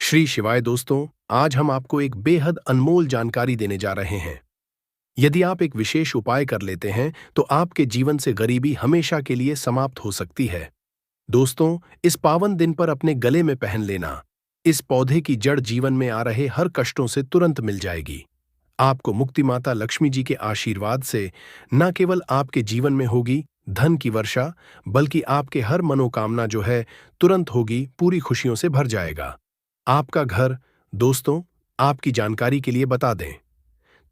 श्री शिवाय दोस्तों, आज हम आपको एक बेहद अनमोल जानकारी देने जा रहे हैं। यदि आप एक विशेष उपाय कर लेते हैं तो आपके जीवन से गरीबी हमेशा के लिए समाप्त हो सकती है। दोस्तों, इस पावन दिन पर अपने गले में पहन लेना। इस पौधे की जड़ जीवन में आ रहे हर कष्टों से तुरंत मिल जाएगी। आपको मुक्ति माता लक्ष्मी जी के आशीर्वाद से न केवल आपके जीवन में होगी धन की वर्षा, बल्कि आपके हर मनोकामना जो है तुरंत होगी, पूरी खुशियों से भर जाएगा। आपका घर। दोस्तों, आपकी जानकारी के लिए बता दें,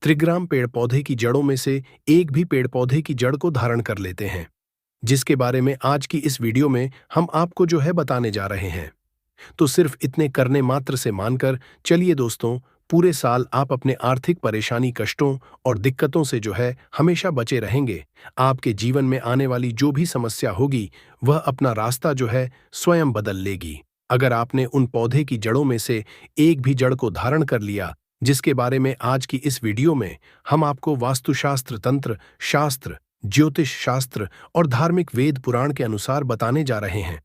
त्रिग्राम पेड़ पौधे की जड़ों में से एक भी पेड़ पौधे की जड़ को धारण कर लेते हैं, जिसके बारे में आज की इस वीडियो में हम आपको जो है बताने जा रहे हैं। तो सिर्फ इतने करने मात्र से मानकर चलिए दोस्तों, पूरे साल आप अपने आर्थिक परेशानी, कष्टों और दिक्कतों से जो है हमेशा बचे रहेंगे। आपके जीवन में आने वाली जो भी समस्या होगी वह अपना रास्ता जो है स्वयं बदल लेगी। अगर आपने उन पौधे की जड़ों में से एक भी जड़ को धारण कर लिया, जिसके बारे में आज की इस वीडियो में हम आपको वास्तुशास्त्र, तंत्र शास्त्र, ज्योतिष शास्त्र और धार्मिक वेद पुराण के अनुसार बताने जा रहे हैं,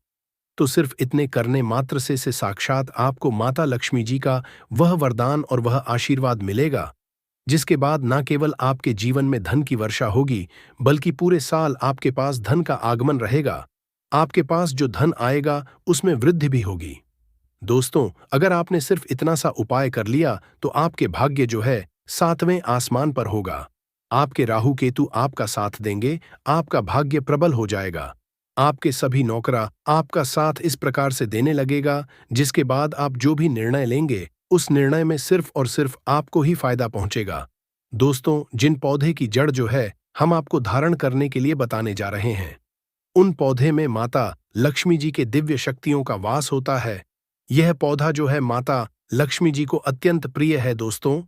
तो सिर्फ इतने करने मात्र से साक्षात आपको माता लक्ष्मी जी का वह वरदान और वह आशीर्वाद मिलेगा, जिसके बाद न केवल आपके जीवन में धन की वर्षा होगी, बल्कि पूरे साल आपके पास धन का आगमन रहेगा। आपके पास जो धन आएगा उसमें वृद्धि भी होगी। दोस्तों, अगर आपने सिर्फ इतना सा उपाय कर लिया तो आपके भाग्य जो है 7वें आसमान पर होगा। आपके राहु केतु आपका साथ देंगे, आपका भाग्य प्रबल हो जाएगा। आपके सभी नौकरा आपका साथ इस प्रकार से देने लगेगा, जिसके बाद आप जो भी निर्णय लेंगे उस निर्णय में सिर्फ और सिर्फ आपको ही फायदा पहुंचेगा। दोस्तों, जिन पौधे की जड़ जो है हम आपको धारण करने के लिए बताने जा रहे हैं, उन पौधे में माता लक्ष्मी जी के दिव्य शक्तियों का वास होता है। यह पौधा जो है माता लक्ष्मी जी को अत्यंत प्रिय है। दोस्तों,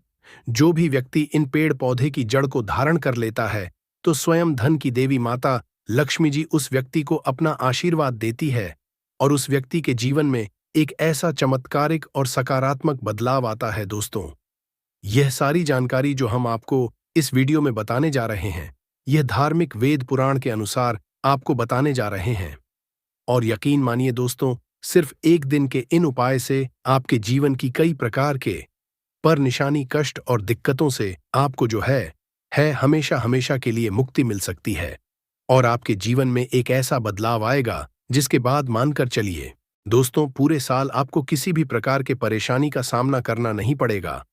जो भी व्यक्ति इन पेड़ पौधे की जड़ को धारण कर लेता है तो स्वयं धन की देवी माता लक्ष्मी जी उस व्यक्ति को अपना आशीर्वाद देती है और उस व्यक्ति के जीवन में एक ऐसा चमत्कारिक और सकारात्मक बदलाव आता है। दोस्तों, यह सारी जानकारी जो हम आपको इस वीडियो में बताने जा रहे हैं, यह धार्मिक वेद पुराण के अनुसार आपको बताने जा रहे हैं। और यकीन मानिए दोस्तों, सिर्फ एक दिन के इन उपाय से आपके जीवन की कई प्रकार के पर निशानी, कष्ट और दिक्कतों से आपको जो है हमेशा हमेशा के लिए मुक्ति मिल सकती है और आपके जीवन में एक ऐसा बदलाव आएगा जिसके बाद मानकर चलिए दोस्तों, पूरे साल आपको किसी भी प्रकार के परेशानी का सामना करना नहीं पड़ेगा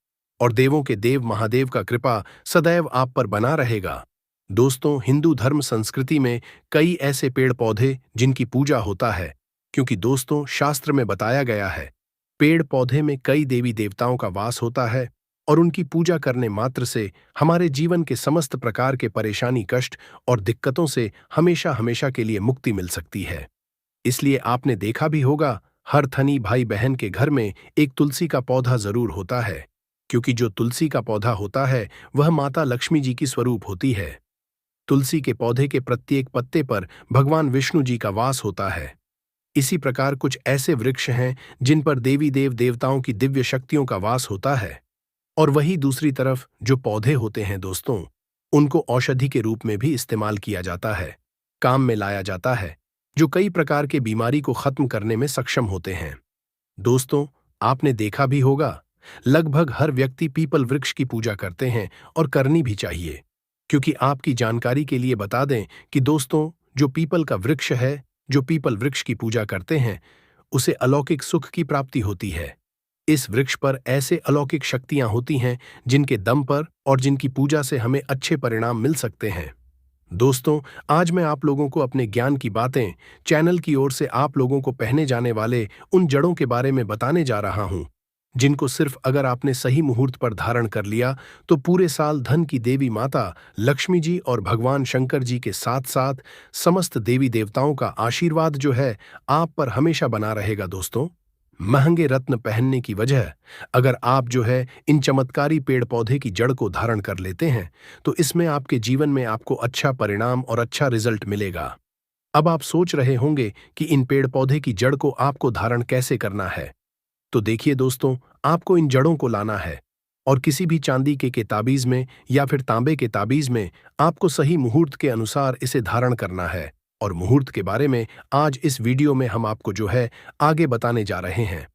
और देवों के देव महादेव का कृपा सदैव आप पर बना रहेगा। दोस्तों, हिंदू धर्म संस्कृति में कई ऐसे पेड़ पौधे जिनकी पूजा होता है, क्योंकि दोस्तों शास्त्र में बताया गया है पेड़ पौधे में कई देवी देवताओं का वास होता है और उनकी पूजा करने मात्र से हमारे जीवन के समस्त प्रकार के परेशानी, कष्ट और दिक्कतों से हमेशा हमेशा के लिए मुक्ति मिल सकती है। इसलिए आपने देखा भी होगा, हर धनी भाई बहन के घर में एक तुलसी का पौधा जरूर होता है, क्योंकि जो तुलसी का पौधा होता है वह माता लक्ष्मी जी की स्वरूप होती है। तुलसी के पौधे के प्रत्येक पत्ते पर भगवान विष्णु जी का वास होता है। इसी प्रकार कुछ ऐसे वृक्ष हैं जिन पर देवी देव देवताओं की दिव्य शक्तियों का वास होता है, और वही दूसरी तरफ जो पौधे होते हैं दोस्तों, उनको औषधि के रूप में भी इस्तेमाल किया जाता है, काम में लाया जाता है, जो कई प्रकार के बीमारी को खत्म करने में सक्षम होते हैं। दोस्तों, आपने देखा भी होगा, लगभग हर व्यक्ति पीपल वृक्ष की पूजा करते हैं और करनी भी चाहिए, क्योंकि आपकी जानकारी के लिए बता दें कि दोस्तों, जो पीपल का वृक्ष है, जो पीपल वृक्ष की पूजा करते हैं, उसे अलौकिक सुख की प्राप्ति होती है। इस वृक्ष पर ऐसे अलौकिक शक्तियां होती हैं जिनके दम पर और जिनकी पूजा से हमें अच्छे परिणाम मिल सकते हैं। दोस्तों, आज मैं आप लोगों को अपने ज्ञान की बातें चैनल की ओर से आप लोगों को पहने जाने वाले उन जड़ों के बारे में बताने जा रहा हूं, जिनको सिर्फ अगर आपने सही मुहूर्त पर धारण कर लिया तो पूरे साल धन की देवी माता लक्ष्मी जी और भगवान शंकर जी के साथ साथ समस्त देवी देवताओं का आशीर्वाद जो है आप पर हमेशा बना रहेगा। दोस्तों, महंगे रत्न पहनने की वजह अगर आप जो है इन चमत्कारी पेड़ पौधे की जड़ को धारण कर लेते हैं तो इसमें आपके जीवन में आपको अच्छा परिणाम और अच्छा रिजल्ट मिलेगा। अब आप सोच रहे होंगे कि इन पेड़ पौधे की जड़ को आपको धारण कैसे करना है, तो देखिए दोस्तों, आपको इन जड़ों को लाना है और किसी भी चांदी के ताबीज में या फिर तांबे के ताबीज में आपको सही मुहूर्त के अनुसार इसे धारण करना है। और मुहूर्त के बारे में आज इस वीडियो में हम आपको जो है आगे बताने जा रहे हैं।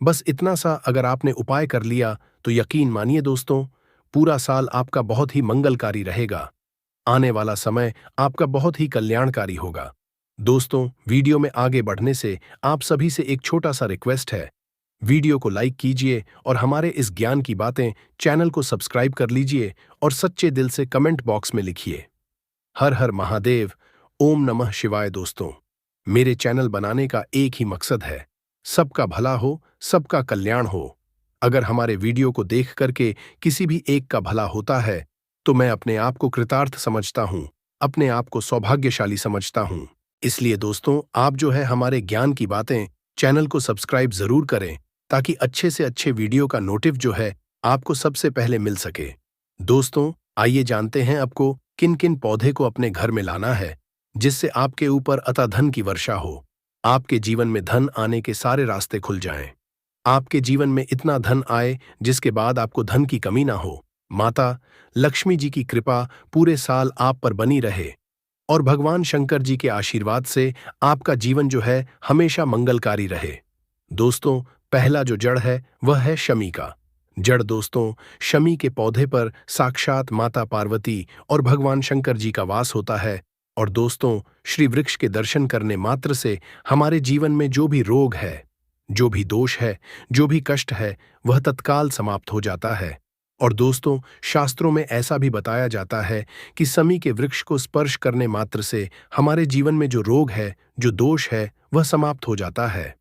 बस इतना सा अगर आपने उपाय कर लिया तो यकीन मानिए दोस्तों, पूरा साल आपका बहुत ही मंगलकारी रहेगा। आने वाला समय आपका बहुत ही कल्याणकारी होगा। दोस्तों, वीडियो में आगे बढ़ने से आप सभी से एक छोटा सा रिक्वेस्ट है। वीडियो को लाइक कीजिए और हमारे इस ज्ञान की बातें चैनल को सब्सक्राइब कर लीजिए और सच्चे दिल से कमेंट बॉक्स में लिखिए, हर हर महादेव, ओम नमः शिवाय। दोस्तों, मेरे चैनल बनाने का एक ही मकसद है, सबका भला हो, सबका कल्याण हो। अगर हमारे वीडियो को देख करके किसी भी एक का भला होता है तो मैं अपने आप को कृतार्थ समझता हूं, अपने आप को सौभाग्यशाली समझता हूं। इसलिए दोस्तों, आप जो है हमारे ज्ञान की बातें चैनल को सब्सक्राइब जरूर करें ताकि अच्छे से अच्छे वीडियो का नोटिफ जो है आपको सबसे पहले मिल सके। दोस्तों, आइए जानते हैं आपको किन किन पौधे को अपने घर में लाना है जिससे आपके ऊपर अतः धन की वर्षा हो, आपके जीवन में धन आने के सारे रास्ते खुल जाएं, आपके जीवन में इतना धन आए जिसके बाद आपको धन की कमी ना हो। माता लक्ष्मी जी की कृपा पूरे साल आप पर बनी रहे और भगवान शंकर जी के आशीर्वाद से आपका जीवन जो है हमेशा मंगलकारी रहे। दोस्तों, पहला जो जड़ है वह है शमी का जड़। दोस्तों, शमी के पौधे पर साक्षात माता पार्वती और भगवान शंकर जी का वास होता है। और दोस्तों, श्री वृक्ष के दर्शन करने मात्र से हमारे जीवन में जो भी रोग है, जो भी दोष है, जो भी कष्ट है, वह तत्काल समाप्त हो जाता है। और दोस्तों, शास्त्रों में ऐसा भी बताया जाता है कि शमी के वृक्ष को स्पर्श करने मात्र से हमारे जीवन में जो रोग है, जो दोष है, वह समाप्त हो जाता है।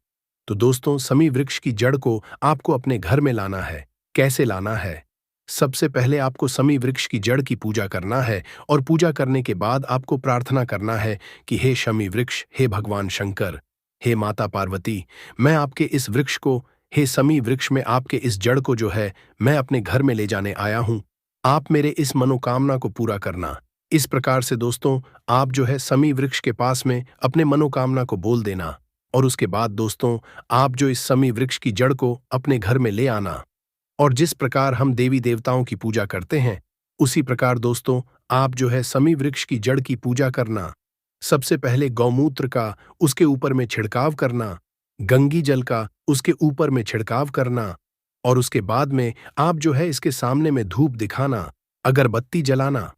तो दोस्तों, शमी वृक्ष की जड़ को आपको अपने घर में लाना है। कैसे लाना है? सबसे पहले आपको शमी वृक्ष की जड़ की पूजा करना है और पूजा करने के बाद आपको प्रार्थना करना है कि हे शमी वृक्ष, हे भगवान शंकर, हे माता पार्वती, मैं आपके इस वृक्ष को, हे शमी वृक्ष में आपके इस जड़ को जो है मैं अपने घर में ले जाने आया हूं। आप मेरे इस मनोकामना को पूरा करना। इस प्रकार से दोस्तों, आप जो है शमी वृक्ष के पास में अपने मनोकामना को बोल देना और उसके बाद दोस्तों, आप जो इस शमी वृक्ष की जड़ को अपने घर में ले आना। और जिस प्रकार हम देवी देवताओं की पूजा करते हैं, उसी प्रकार दोस्तों, आप जो है शमी वृक्ष की जड़ की पूजा करना। सबसे पहले गौमूत्र का उसके ऊपर में छिड़काव करना, गंगी जल का उसके ऊपर में छिड़काव करना और उसके बाद में आप जो है इसके सामने में धूप दिखाना, अगरबत्ती जलाना।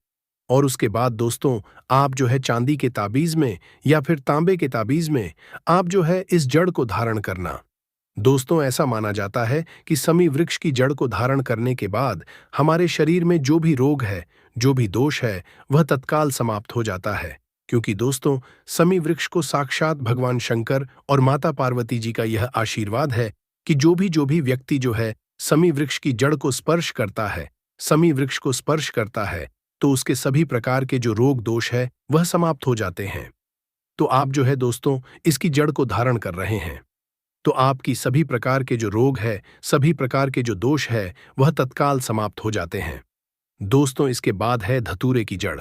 और उसके बाद दोस्तों, आप जो है चांदी के ताबीज में या फिर तांबे के ताबीज में आप जो है इस जड़ को धारण करना। दोस्तों, ऐसा माना जाता है कि शमी वृक्ष की जड़ को धारण करने के बाद हमारे शरीर में जो भी रोग है, जो भी दोष है, वह तत्काल समाप्त हो जाता है। क्योंकि दोस्तों, शमी वृक्ष को साक्षात भगवान शंकर और माता पार्वती जी का यह आशीर्वाद है कि जो भी व्यक्ति जो है शमी वृक्ष की जड़ को स्पर्श करता है, शमी वृक्ष को स्पर्श करता है, तो उसके सभी प्रकार के जो रोग दोष है वह समाप्त हो जाते हैं। तो आप जो है दोस्तों इसकी जड़ को धारण कर रहे हैं तो आपकी सभी प्रकार के जो रोग है, सभी प्रकार के जो दोष है, वह तत्काल समाप्त हो जाते हैं। दोस्तों, इसके बाद है धतूरे की जड़।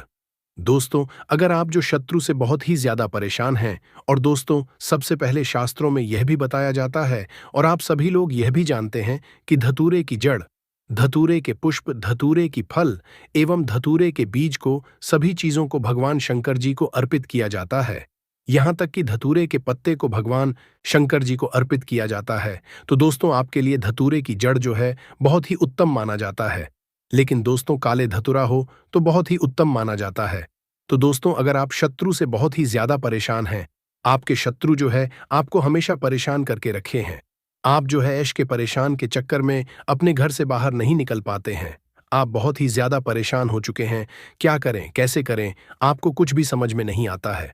दोस्तों, अगर आप जो शत्रु से बहुत ही ज्यादा परेशान हैं, और दोस्तों सबसे पहले शास्त्रों में यह भी बताया जाता है और आप सभी लोग यह भी जानते हैं कि धतूरे की जड़, धतूरे के पुष्प, धतूरे की फल एवं धतूरे के बीज को, सभी चीजों को भगवान शंकर जी को अर्पित किया जाता है। यहां तक कि धतूरे के पत्ते को भगवान शंकर जी को अर्पित किया जाता है। तो दोस्तों, आपके लिए धतूरे की जड़ जो है बहुत ही उत्तम माना जाता है। लेकिन दोस्तों, काले धतूरा हो तो बहुत ही उत्तम माना जाता है। तो दोस्तों, अगर आप शत्रु से बहुत ही ज्यादा परेशान हैं, आपके शत्रु जो है आपको हमेशा परेशान करके रखे हैं, आप जो है ऐश के परेशान के चक्कर में अपने घर से बाहर नहीं निकल पाते हैं, आप बहुत ही ज्यादा परेशान हो चुके हैं, क्या करें, कैसे करें, आपको कुछ भी समझ में नहीं आता है,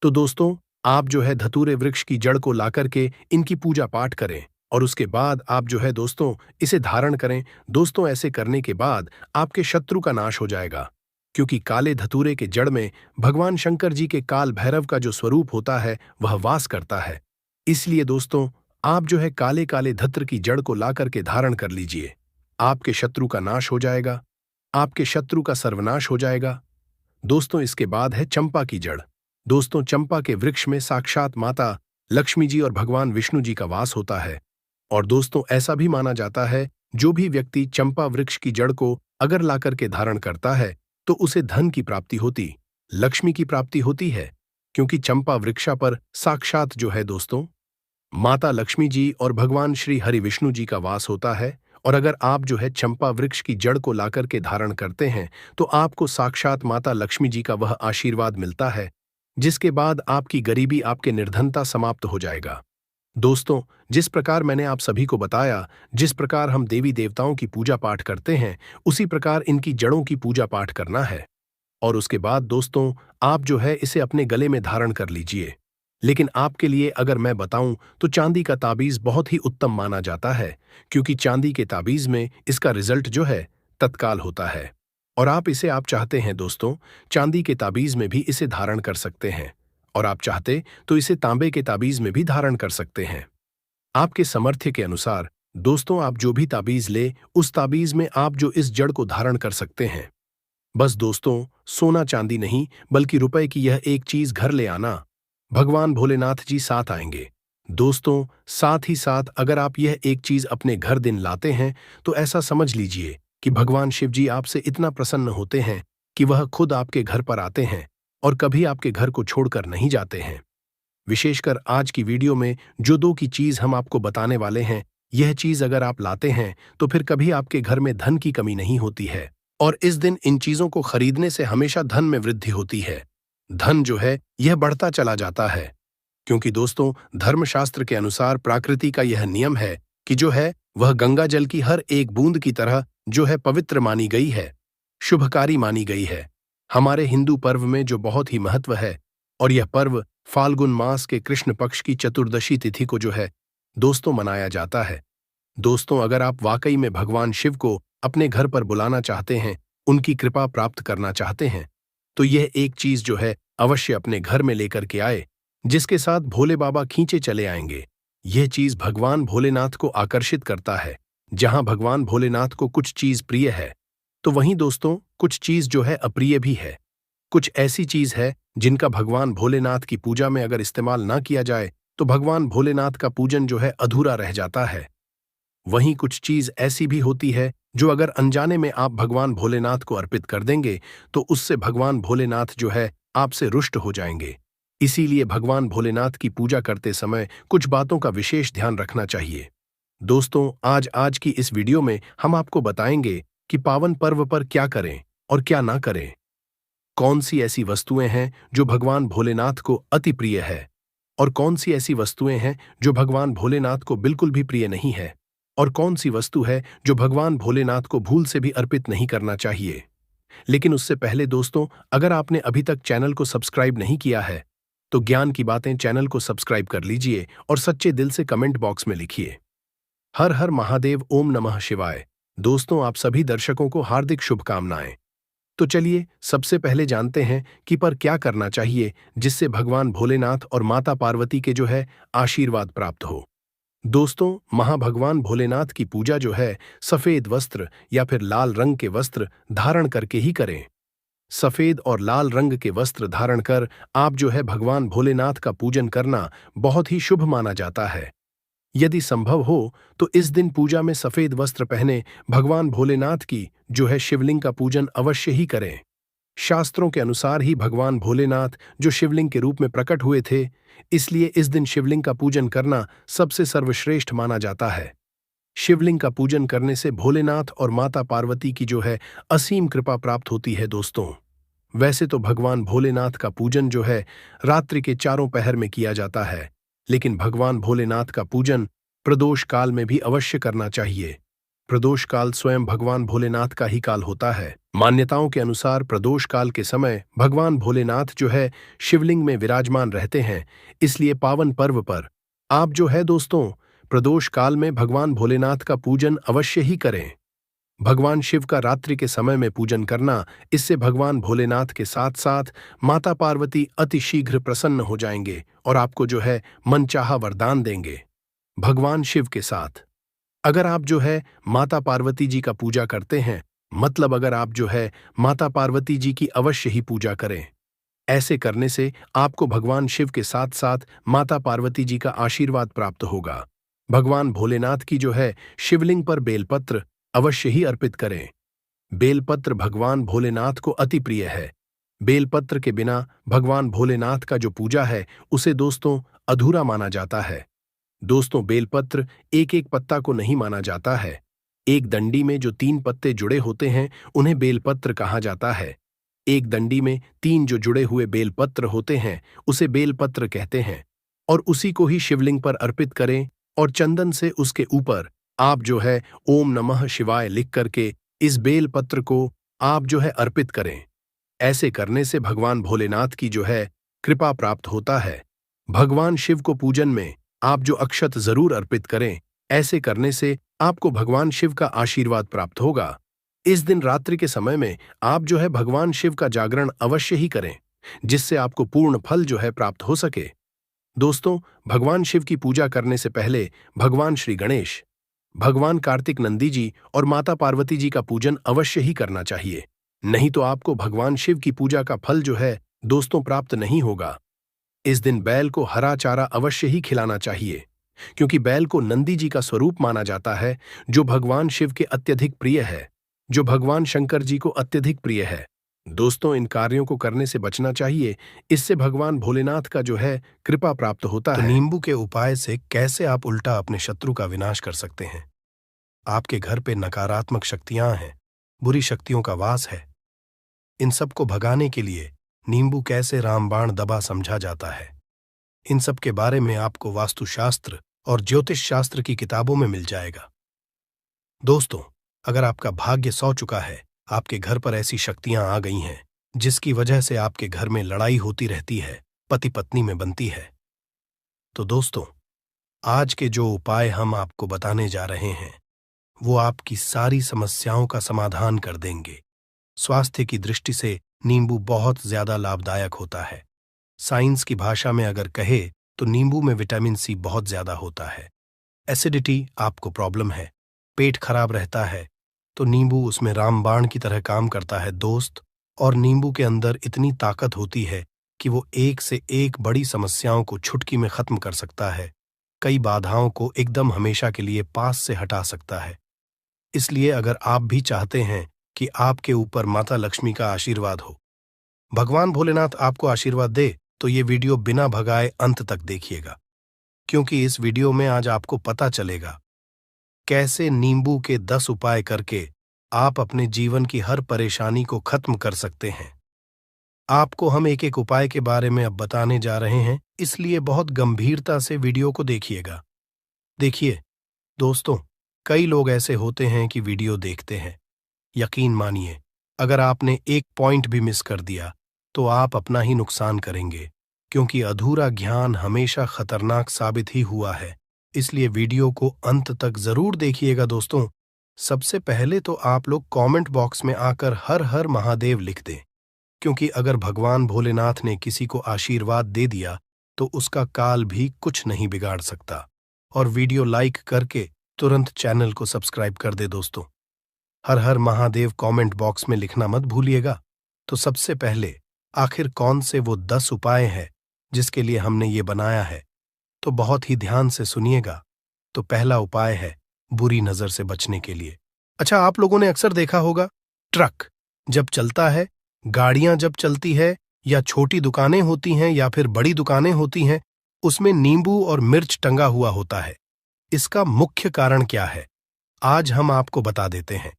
तो दोस्तों, आप जो है धतूरे वृक्ष की जड़ को लाकर के इनकी पूजा पाठ करें और उसके बाद आप जो है दोस्तों इसे धारण करें। दोस्तों, ऐसे करने के बाद आपके शत्रु का नाश हो जाएगा, क्योंकि काले धतूरे के जड़ में भगवान शंकर जी के काल भैरव का जो स्वरूप होता है वह वास करता है। इसलिए दोस्तों, आप जो है काले काले धत्र की जड़ को ला करके धारण कर लीजिए, आपके शत्रु का नाश हो जाएगा, आपके शत्रु का सर्वनाश हो जाएगा। दोस्तों, इसके बाद है चंपा की जड़। दोस्तों, चंपा के वृक्ष में साक्षात माता लक्ष्मी जी और भगवान विष्णु जी का वास होता है। और दोस्तों, ऐसा भी माना जाता है जो भी व्यक्ति चंपा वृक्ष की जड़ को अगर लाकर के धारण करता है तो उसे धन की प्राप्ति होती, लक्ष्मी की प्राप्ति होती है, क्योंकि चंपा वृक्षा पर साक्षात जो है दोस्तों माता लक्ष्मी जी और भगवान श्री हरि विष्णु जी का वास होता है। और अगर आप जो है चंपा वृक्ष की जड़ को लाकर के धारण करते हैं तो आपको साक्षात माता लक्ष्मी जी का वह आशीर्वाद मिलता है, जिसके बाद आपकी गरीबी, आपके निर्धनता समाप्त हो जाएगा। दोस्तों, जिस प्रकार मैंने आप सभी को बताया, जिस प्रकार हम देवी देवताओं की पूजा पाठ करते हैं, उसी प्रकार इनकी जड़ों की पूजा पाठ करना है। और उसके बाद दोस्तों, आप जो है इसे अपने गले में धारण कर लीजिए। लेकिन आपके लिए अगर मैं बताऊं तो चांदी का ताबीज बहुत ही उत्तम माना जाता है, क्योंकि चांदी के ताबीज में इसका रिजल्ट जो है तत्काल होता है। और आप चाहते हैं दोस्तों, चांदी के ताबीज में भी इसे धारण कर सकते हैं, और आप चाहते तो इसे तांबे के ताबीज में भी धारण कर सकते हैं। आपके सामर्थ्य के अनुसार दोस्तों, आप जो भी ताबीज ले, उस ताबीज में आप जो इस जड़ को धारण कर सकते हैं। बस दोस्तों, सोना चांदी नहीं बल्कि रुपए की यह एक चीज घर ले आना, भगवान भोलेनाथ जी साथ आएंगे। दोस्तों, साथ ही साथ अगर आप यह एक चीज अपने घर दिन लाते हैं तो ऐसा समझ लीजिए कि भगवान शिव जी आपसे इतना प्रसन्न होते हैं कि वह खुद आपके घर पर आते हैं और कभी आपके घर को छोड़कर नहीं जाते हैं। विशेषकर आज की वीडियो में जो दो की चीज हम आपको बताने वाले हैं, यह चीज अगर आप लाते हैं तो फिर कभी आपके घर में धन की कमी नहीं होती है। और इस दिन इन चीजों को खरीदने से हमेशा धन में वृद्धि होती है। धन जो है यह बढ़ता चला जाता है, क्योंकि दोस्तों, धर्मशास्त्र के अनुसार प्रकृति का यह नियम है कि जो है वह गंगा जल की हर एक बूंद की तरह जो है पवित्र मानी गई है, शुभकारी मानी गई है। हमारे हिंदू पर्व में जो बहुत ही महत्व है, और यह पर्व फाल्गुन मास के कृष्ण पक्ष की चतुर्दशी तिथि को जो है दोस्तों मनाया जाता है। दोस्तों, अगर आप वाकई में भगवान शिव को अपने घर पर बुलाना चाहते हैं, उनकी कृपा प्राप्त करना चाहते हैं, तो यह एक चीज जो है अवश्य अपने घर में लेकर के आए, जिसके साथ भोले बाबा खींचे चले आएंगे। यह चीज भगवान भोलेनाथ को आकर्षित करता है। जहां भगवान भोलेनाथ को कुछ चीज प्रिय है, तो वहीं दोस्तों कुछ चीज जो है अप्रिय भी है। कुछ ऐसी चीज है जिनका भगवान भोलेनाथ की पूजा में अगर इस्तेमाल ना किया जाए तो भगवान भोलेनाथ का पूजन जो है अधूरा रह जाता है। वहीं कुछ चीज ऐसी भी होती है जो अगर अनजाने में आप भगवान भोलेनाथ को अर्पित कर देंगे तो उससे भगवान भोलेनाथ जो है आपसे रुष्ट हो जाएंगे। इसीलिए भगवान भोलेनाथ की पूजा करते समय कुछ बातों का विशेष ध्यान रखना चाहिए। दोस्तों, आज की इस वीडियो में हम आपको बताएंगे कि पावन पर्व पर क्या करें और क्या ना करें। कौन सी ऐसी वस्तुएं हैं जो भगवान भोलेनाथ को अति प्रिय है, और कौन सी ऐसी वस्तुएं हैं जो भगवान भोलेनाथ को बिल्कुल भी प्रिय नहीं है, और कौन सी वस्तु है जो भगवान भोलेनाथ को भूल से भी अर्पित नहीं करना चाहिए। लेकिन उससे पहले दोस्तों, अगर आपने अभी तक चैनल को सब्सक्राइब नहीं किया है तो ज्ञान की बातें चैनल को सब्सक्राइब कर लीजिए और सच्चे दिल से कमेंट बॉक्स में लिखिए हर हर महादेव, ओम नमः शिवाय। दोस्तों, आप सभी दर्शकों को हार्दिक शुभकामनाएं। तो चलिए सबसे पहले जानते हैं कि पर क्या करना चाहिए जिससे भगवान भोलेनाथ और माता पार्वती के जो है आशीर्वाद प्राप्त हो। दोस्तों, महाभगवान भोलेनाथ की पूजा जो है सफेद वस्त्र या फिर लाल रंग के वस्त्र धारण करके ही करें। सफेद और लाल रंग के वस्त्र धारण कर आप जो है भगवान भोलेनाथ का पूजन करना बहुत ही शुभ माना जाता है। यदि संभव हो तो इस दिन पूजा में सफेद वस्त्र पहने भगवान भोलेनाथ की जो है शिवलिंग का पूजन अवश्य ही करें। शास्त्रों के अनुसार ही भगवान भोलेनाथ जो शिवलिंग के रूप में प्रकट हुए थे, इसलिए इस दिन शिवलिंग का पूजन करना सबसे सर्वश्रेष्ठ माना जाता है। शिवलिंग का पूजन करने से भोलेनाथ और माता पार्वती की जो है असीम कृपा प्राप्त होती है। दोस्तों, वैसे तो भगवान भोलेनाथ का पूजन जो है रात्रि के चारों पहर में किया जाता है, लेकिन भगवान भोलेनाथ का पूजन प्रदोष काल में भी अवश्य करना चाहिए। प्रदोष काल स्वयं भगवान भोलेनाथ का ही काल होता है। मान्यताओं के अनुसार प्रदोष काल के समय भगवान भोलेनाथ जो है शिवलिंग में विराजमान रहते हैं, इसलिए पावन पर्व पर आप जो है दोस्तों प्रदोष काल में भगवान भोलेनाथ का पूजन अवश्य ही करें। भगवान शिव का रात्रि के समय में पूजन करना, इससे भगवान भोलेनाथ के साथ साथ माता पार्वती अति शीघ्र प्रसन्न हो जाएंगे और आपको जो है मनचाहा वरदान देंगे। भगवान शिव के साथ अगर आप जो है माता पार्वती जी का पूजा करते हैं, मतलब अगर आप जो है माता पार्वती जी की अवश्य ही पूजा करें। ऐसे करने से आपको भगवान शिव के साथ साथ माता पार्वती जी का आशीर्वाद प्राप्त होगा। भगवान भोलेनाथ की जो है शिवलिंग पर बेलपत्र अवश्य ही अर्पित करें। बेलपत्र भगवान भोलेनाथ को अति प्रिय है। बेलपत्र के बिना भगवान भोलेनाथ का जो पूजा है उसे दोस्तों अधूरा माना जाता है। दोस्तों, बेलपत्र एक एक पत्ता को नहीं माना जाता है। एक डंडी में जो 3 पत्ते जुड़े होते हैं उन्हें बेलपत्र कहा जाता है। एक डंडी में 3 जो जुड़े हुए बेलपत्र होते हैं उसे बेलपत्र कहते हैं। और उसी को ही शिवलिंग पर अर्पित करें और चंदन से उसके ऊपर आप जो है ओम नमः शिवाय लिख करके इस बेलपत्र को आप जो है अर्पित करें। ऐसे करने से भगवान भोलेनाथ की जो है कृपा प्राप्त होता है। भगवान शिव को पूजन में आप जो अक्षत जरूर अर्पित करें। ऐसे करने से आपको भगवान शिव का आशीर्वाद प्राप्त होगा। इस दिन रात्रि के समय में आप जो है भगवान शिव का जागरण अवश्य ही करें, जिससे आपको पूर्ण फल जो है प्राप्त हो सके। दोस्तों, भगवान शिव की पूजा करने से पहले भगवान श्री गणेश, भगवान कार्तिक नंदी जी और माता पार्वती जी का पूजन अवश्य ही करना चाहिए। नहीं तो आपको भगवान शिव की पूजा का फल जो है दोस्तों प्राप्त नहीं होगा। इस दिन बैल को हरा चारा अवश्य ही खिलाना चाहिए, क्योंकि बैल को नंदी जी का स्वरूप माना जाता है, जो भगवान शिव के अत्यधिक प्रिय है, जो भगवान शंकर जी को अत्यधिक प्रिय है। दोस्तों, इन कार्यों को करने से बचना चाहिए, इससे भगवान भोलेनाथ का जो है कृपा प्राप्त होता है। नींबू के उपाय से कैसे आप उल्टा अपने शत्रु का विनाश कर सकते हैं। आपके घर पे नकारात्मक शक्तियां हैं, बुरी शक्तियों का वास है। इन सब को भगाने के लिए नींबू कैसे रामबाण दबा समझा जाता है, इन सब के बारे में आपको वास्तुशास्त्र और ज्योतिष शास्त्र की किताबों में मिल जाएगा। दोस्तों, अगर आपका भाग्य सौ चुका है, आपके घर पर ऐसी शक्तियां आ गई हैं जिसकी वजह से आपके घर में लड़ाई होती रहती है, पति पत्नी में बनती है, तो दोस्तों, आज के जो उपाय हम आपको बताने जा रहे हैं वो आपकी सारी समस्याओं का समाधान कर देंगे। स्वास्थ्य की दृष्टि से नींबू बहुत ज्यादा लाभदायक होता है। साइंस की भाषा में अगर कहे तो नींबू में विटामिन सी बहुत ज्यादा होता है। एसिडिटी आपको प्रॉब्लम है, पेट खराब रहता है, तो नींबू उसमें रामबाण की तरह काम करता है दोस्त। और नींबू के अंदर इतनी ताकत होती है कि वो एक से एक बड़ी समस्याओं को चुटकी में खत्म कर सकता है, कई बाधाओं को एकदम हमेशा के लिए पास से हटा सकता है। इसलिए अगर आप भी चाहते हैं कि आपके ऊपर माता लक्ष्मी का आशीर्वाद हो, भगवान भोलेनाथ आपको आशीर्वाद दे, तो ये वीडियो बिना भगाए अंत तक देखिएगा, क्योंकि इस वीडियो में आज आपको पता चलेगा कैसे नींबू के 10 उपाय करके आप अपने जीवन की हर परेशानी को खत्म कर सकते हैं। आपको हम एक एक उपाय के बारे में अब बताने जा रहे हैं, इसलिए बहुत गंभीरता से वीडियो को देखिएगा। देखिए दोस्तों, कई लोग ऐसे होते हैं कि वीडियो देखते हैं, यकीन मानिए अगर आपने एक पॉइंट भी मिस कर दिया तो आप अपना ही नुकसान करेंगे, क्योंकि अधूरा ज्ञान हमेशा खतरनाक साबित ही हुआ है। इसलिए वीडियो को अंत तक जरूर देखिएगा दोस्तों। सबसे पहले तो आप लोग कमेंट बॉक्स में आकर हर हर महादेव लिख दें, क्योंकि अगर भगवान भोलेनाथ ने किसी को आशीर्वाद दे दिया तो उसका काल भी कुछ नहीं बिगाड़ सकता। और वीडियो लाइक करके तुरंत चैनल को सब्सक्राइब कर दे दोस्तों। हर हर महादेव कमेंट बॉक्स में लिखना मत भूलिएगा। तो सबसे पहले आखिर कौन से वो 10 उपाय हैं जिसके लिए हमने ये बनाया है, तो बहुत ही ध्यान से सुनिएगा। तो पहला उपाय है बुरी नजर से बचने के लिए। अच्छा, आप लोगों ने अक्सर देखा होगा, ट्रक जब चलता है, गाड़ियां जब चलती है, या छोटी दुकानें होती हैं या फिर बड़ी दुकानें होती हैं, उसमें नींबू और मिर्च टंगा हुआ होता है। इसका मुख्य कारण क्या है, आज हम आपको बता देते हैं।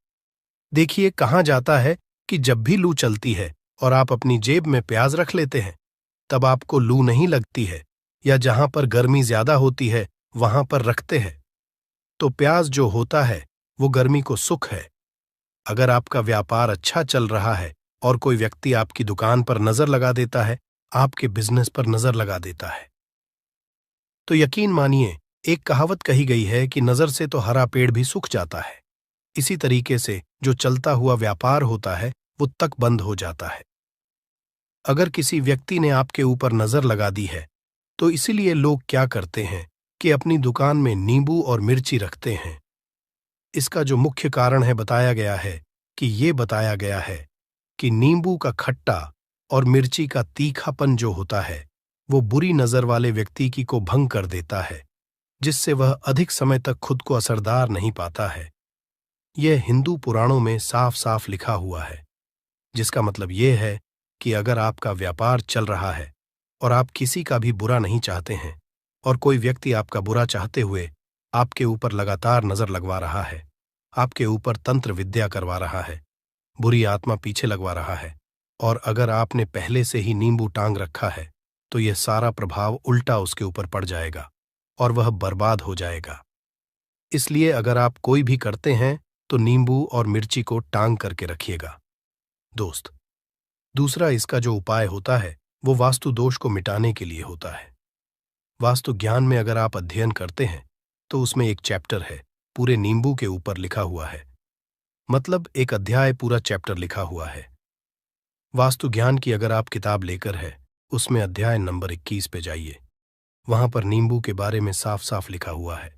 देखिए, कहा जाता है कि जब भी लू चलती है और आप अपनी जेब में प्याज रख लेते हैं, तब आपको लू नहीं लगती है, या जहां पर गर्मी ज्यादा होती है वहां पर रखते हैं, तो प्याज जो होता है वो गर्मी को सुख है। अगर आपका व्यापार अच्छा चल रहा है और कोई व्यक्ति आपकी दुकान पर नजर लगा देता है, आपके बिजनेस पर नजर लगा देता है, तो यकीन मानिए, एक कहावत कही गई है कि नजर से तो हरा पेड़ भी सूख जाता है। इसी तरीके से जो चलता हुआ व्यापार होता है वो तक बंद हो जाता है। अगर किसी व्यक्ति ने आपके ऊपर नजर लगा दी है, तो इसीलिए लोग क्या करते हैं कि अपनी दुकान में नींबू और मिर्ची रखते हैं। इसका जो मुख्य कारण है बताया गया है कि नींबू का खट्टा और मिर्ची का तीखापन जो होता है वो बुरी नजर वाले व्यक्ति की को भंग कर देता है, जिससे वह अधिक समय तक खुद को असरदार नहीं पाता है। यह हिंदू पुराणों में साफ साफ लिखा हुआ है, जिसका मतलब यह है कि अगर आपका व्यापार चल रहा है और आप किसी का भी बुरा नहीं चाहते हैं, और कोई व्यक्ति आपका बुरा चाहते हुए आपके ऊपर लगातार नजर लगवा रहा है, आपके ऊपर तंत्र विद्या करवा रहा है, बुरी आत्मा पीछे लगवा रहा है, और अगर आपने पहले से ही नींबू टांग रखा है तो यह सारा प्रभाव उल्टा उसके ऊपर पड़ जाएगा और वह बर्बाद हो जाएगा। इसलिए अगर आप कोई भी करते हैं तो नींबू और मिर्ची को टांग करके रखिएगा। दोस्त, दूसरा इसका जो उपाय होता है वो वास्तु दोष को मिटाने के लिए होता है। वास्तु ज्ञान में अगर आप अध्ययन करते हैं तो उसमें एक चैप्टर है, पूरे नींबू के ऊपर लिखा हुआ है, मतलब एक अध्याय पूरा चैप्टर लिखा हुआ है। वास्तु ज्ञान की अगर आप किताब लेकर है, उसमें अध्याय नंबर 21 पे जाइए। वहां पर नींबू के बारे में साफ साफ लिखा हुआ है।